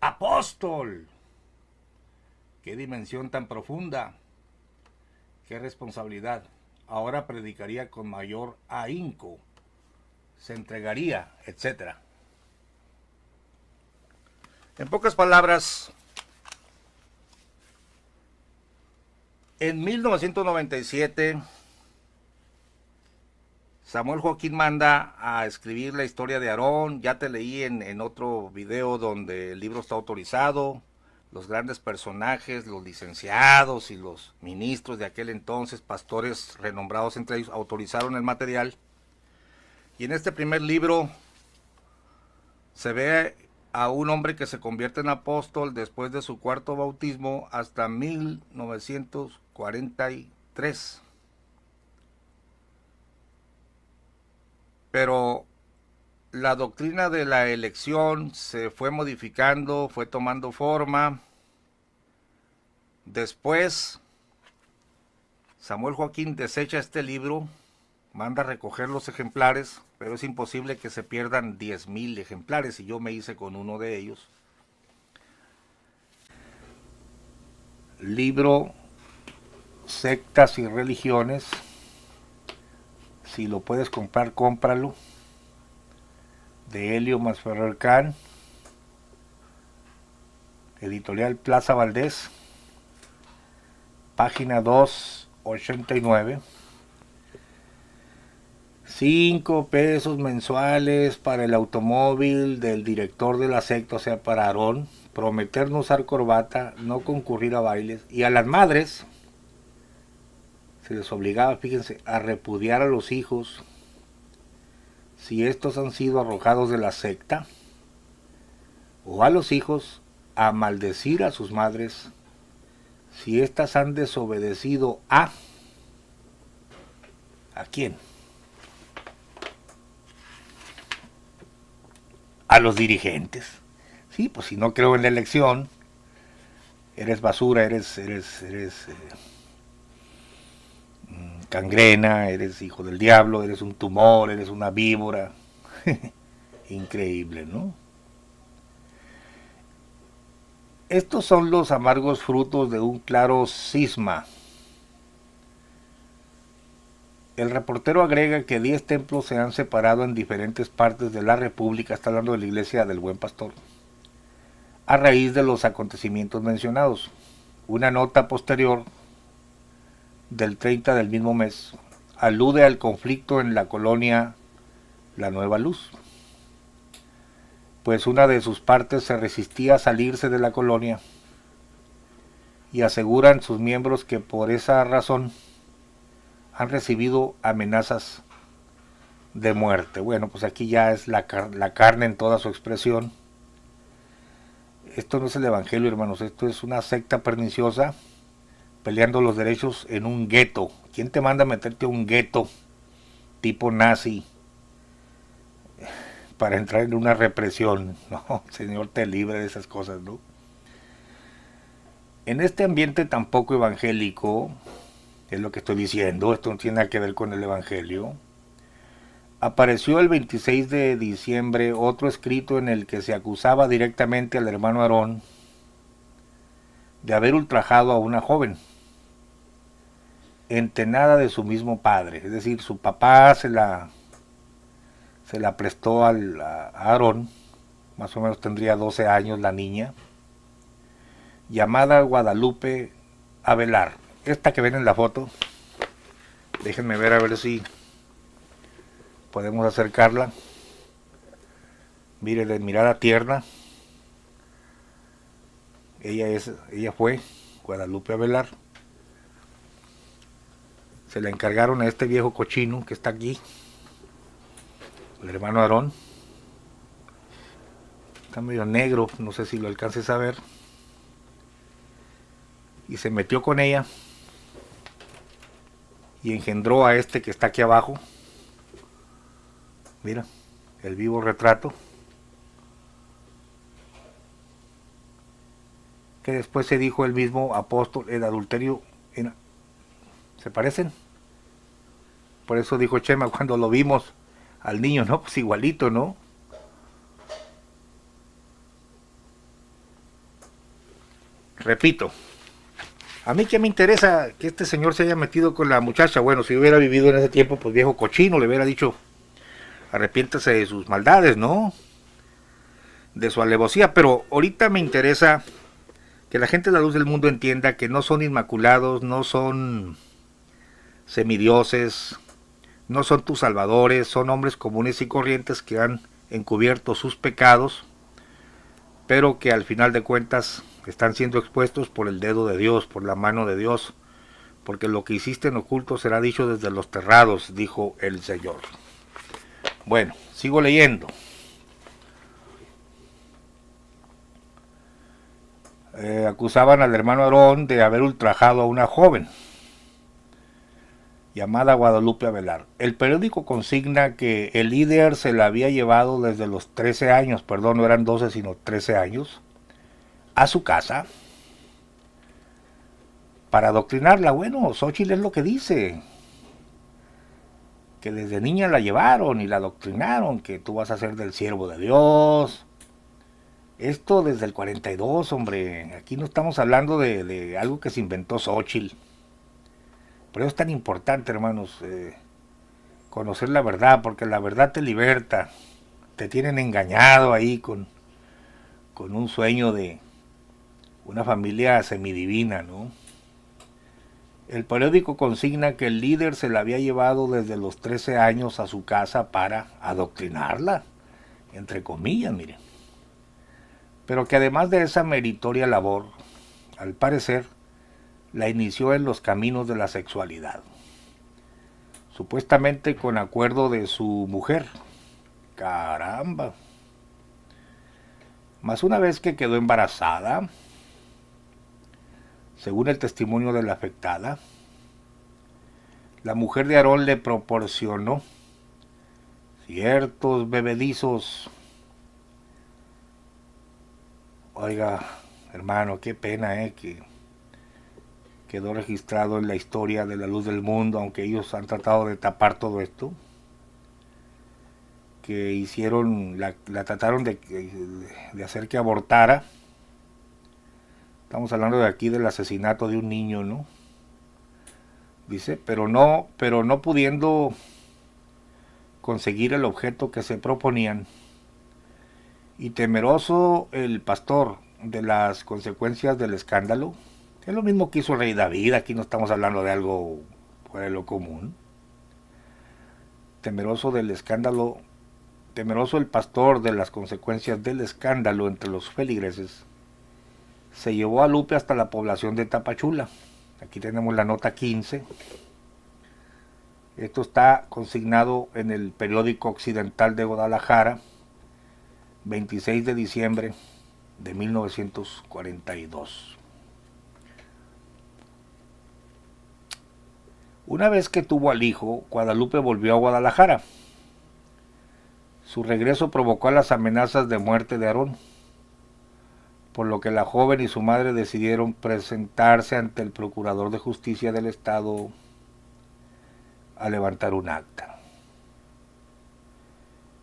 Apóstol. Qué dimensión tan profunda. Qué responsabilidad. Ahora predicaría con mayor ahínco. Se entregaría, etc. En pocas palabras, en 1997, Samuel Joaquín manda a escribir la historia de Aarón. Ya te leí en otro video donde el libro está autorizado. Los grandes personajes, los licenciados y los ministros de aquel entonces, pastores renombrados entre ellos, autorizaron el material. Y en este primer libro se ve a un hombre que se convierte en apóstol después de su cuarto bautismo hasta 1943. Pero la doctrina de la elección se fue modificando, fue tomando forma. Después, Samuel Joaquín desecha este libro, manda a recoger los ejemplares, pero es imposible que se pierdan 10,000 ejemplares y yo me hice con uno de ellos. Libro Sectas y Religiones. Si lo puedes comprar, cómpralo. De Helio Masferrer Can, editorial Plaza Valdés, página 289. 5 pesos mensuales para el automóvil del director de la secta, o sea, para Aarón. Prometer no usar corbata, no concurrir a bailes. Y a las madres se les obligaba, fíjense, a repudiar a los hijos si estos han sido arrojados de la secta, o a los hijos a maldecir a sus madres si éstas han desobedecido ¿a quién? A los dirigentes. Sí, pues si no creo en la elección, eres basura, eres cangrena, eres hijo del diablo, eres un tumor, eres una víbora. Increíble, ¿no? Estos son los amargos frutos de un claro cisma. El reportero agrega que 10 templos se han separado en diferentes partes de la República, está hablando de la iglesia del Buen Pastor, a raíz de los acontecimientos mencionados. Una nota posterior del 30 del mismo mes alude al conflicto en la colonia La Nueva Luz, pues una de sus partes se resistía a salirse de la colonia y aseguran sus miembros que por esa razón han recibido amenazas de muerte. Bueno, pues aquí ya es la carne en toda su expresión. Esto no es el evangelio, hermanos, esto es una secta perniciosa peleando los derechos en un gueto. ¿Quién te manda a meterte a un gueto tipo nazi para entrar en una represión? No, Señor te libre de esas cosas, ¿no? En este ambiente tan poco evangélico, es lo que estoy diciendo, esto no tiene nada que ver con el evangelio, apareció el 26 de diciembre otro escrito en el que se acusaba directamente al hermano Aarón de haber ultrajado a una joven, entenada de su mismo padre, es decir, su papá se la prestó a Aarón, más o menos tendría 12 años la niña, llamada Guadalupe Avelar. Esta que ven en la foto, déjenme ver a ver si podemos acercarla. Mire, de mirada tierna. Ella fue Guadalupe Avelar. Se la encargaron a este viejo cochino que está aquí, el hermano Aarón. Está medio negro, no sé si lo alcances a ver. Y se metió con ella y engendró a este que está aquí abajo. Mira, el vivo retrato. Que después se dijo el mismo apóstol, el adulterio. ¿Se parecen? Por eso dijo Chema cuando lo vimos al niño, ¿no? Pues igualito, ¿no? Repito, a mí que me interesa que este señor se haya metido con la muchacha. Bueno, si hubiera vivido en ese tiempo, pues viejo cochino, le hubiera dicho, arrepiéntase de sus maldades, ¿no? De su alevosía. Pero ahorita me interesa que la gente de la luz del mundo entienda que no son inmaculados, no son semidioses, no son tus salvadores, son hombres comunes y corrientes que han encubierto sus pecados, pero que al final de cuentas están siendo expuestos por el dedo de Dios, por la mano de Dios, porque lo que hiciste en oculto será dicho desde los terrados, dijo el Señor. Bueno, sigo leyendo. Acusaban al hermano Aarón de haber ultrajado a una joven llamada Guadalupe Avelar. El periódico consigna que el líder se la había llevado desde los 13 años, perdón, no eran 12 sino 13 años, a su casa para adoctrinarla. Bueno, Xóchitl es lo que dice, que desde niña la llevaron y la adoctrinaron, que tú vas a ser del siervo de Dios. Esto desde el 42, hombre, aquí no estamos hablando de algo que se inventó Xóchitl. Por eso es tan importante, hermanos, conocer la verdad, porque la verdad te liberta. Te tienen engañado ahí con un sueño de una familia semidivina, ¿no? El periódico consigna que el líder se la había llevado desde los 13 años a su casa para adoctrinarla, entre comillas, miren. Pero que además de esa meritoria labor, al parecer, la inició en los caminos de la sexualidad, supuestamente con acuerdo de su mujer. Caramba. Mas una vez que quedó embarazada, según el testimonio de la afectada, la mujer de Aarón le proporcionó ciertos bebedizos. Oiga, hermano, qué pena, que quedó registrado en la historia de la luz del mundo, aunque ellos han tratado de tapar todo esto, que hicieron, la trataron de hacer que abortara. Estamos hablando de aquí del asesinato de un niño, ¿no? Dice, pero no pudiendo conseguir el objeto que se proponían, y temeroso el pastor de las consecuencias del escándalo, es lo mismo que hizo el rey David, aquí no estamos hablando de algo fuera de lo común. Temeroso del escándalo, temeroso el pastor de las consecuencias del escándalo entre los feligreses, se llevó a Lupe hasta la población de Tapachula. Aquí tenemos la nota 15. Esto está consignado en el periódico Occidental de Guadalajara, 26 de diciembre de 1942. Una vez que tuvo al hijo, Guadalupe volvió a Guadalajara. Su regreso provocó las amenazas de muerte de Aarón, por lo que la joven y su madre decidieron presentarse ante el Procurador de Justicia del Estado a levantar un acta.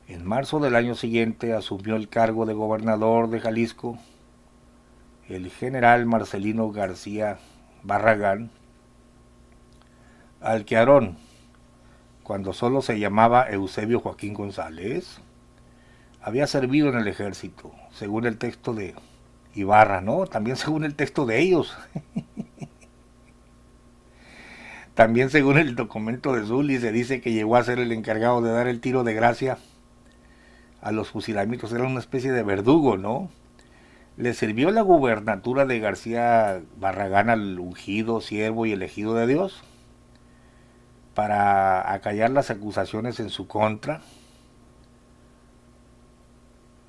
En marzo del año siguiente asumió el cargo de gobernador de Jalisco el general Marcelino García Barragán, al que Aarón, cuando solo se llamaba Eusebio Joaquín González, había servido en el ejército, según el texto de Ibarra, ¿no? También según el texto de ellos. También según el documento de Zully se dice que llegó a ser el encargado de dar el tiro de gracia a los fusilamientos. Era una especie de verdugo, ¿no? Le sirvió la gubernatura de García Barragán al ungido, siervo y elegido de Dios para acallar las acusaciones en su contra.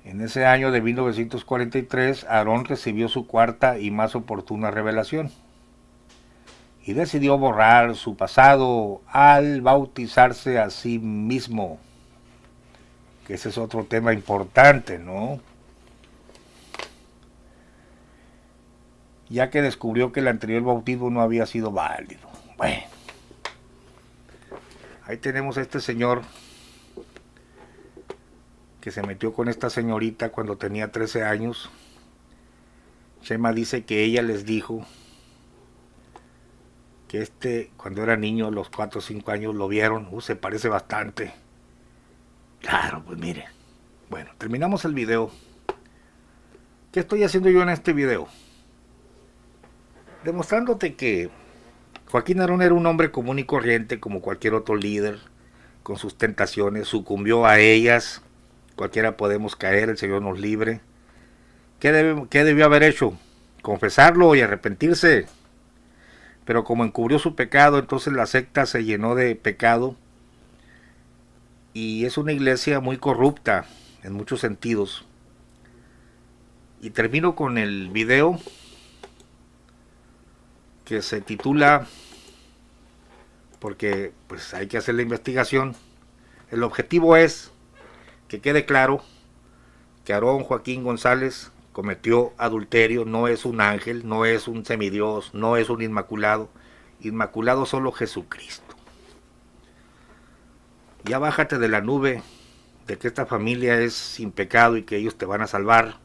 En ese año de 1943, Aarón recibió su cuarta y más oportuna revelación y decidió borrar su pasado al bautizarse a sí mismo, que ese es otro tema importante, ¿no? Ya que descubrió que el anterior bautismo no había sido válido. Bueno, ahí tenemos a este señor que se metió con esta señorita cuando tenía 13 años. Chema dice que ella les dijo que cuando era niño, a los 4 o 5 años, lo vieron. Se parece bastante. Claro, pues mire. Bueno, terminamos el video. ¿Qué estoy haciendo yo en este video? Demostrándote que Joaquín Aarón era un hombre común y corriente, como cualquier otro líder, con sus tentaciones, sucumbió a ellas. Cualquiera podemos caer, el Señor nos libre. ¿Qué debió haber hecho? Confesarlo y arrepentirse. Pero como encubrió su pecado, entonces la secta se llenó de pecado. Y es una iglesia muy corrupta en muchos sentidos. Y termino con el video que se titula, porque pues hay que hacer la investigación. El objetivo es que quede claro que Aarón Joaquín González cometió adulterio, no es un ángel, no es un semidios, no es un inmaculado. Inmaculado solo Jesucristo. Ya bájate de la nube de que esta familia es sin pecado y que ellos te van a salvar.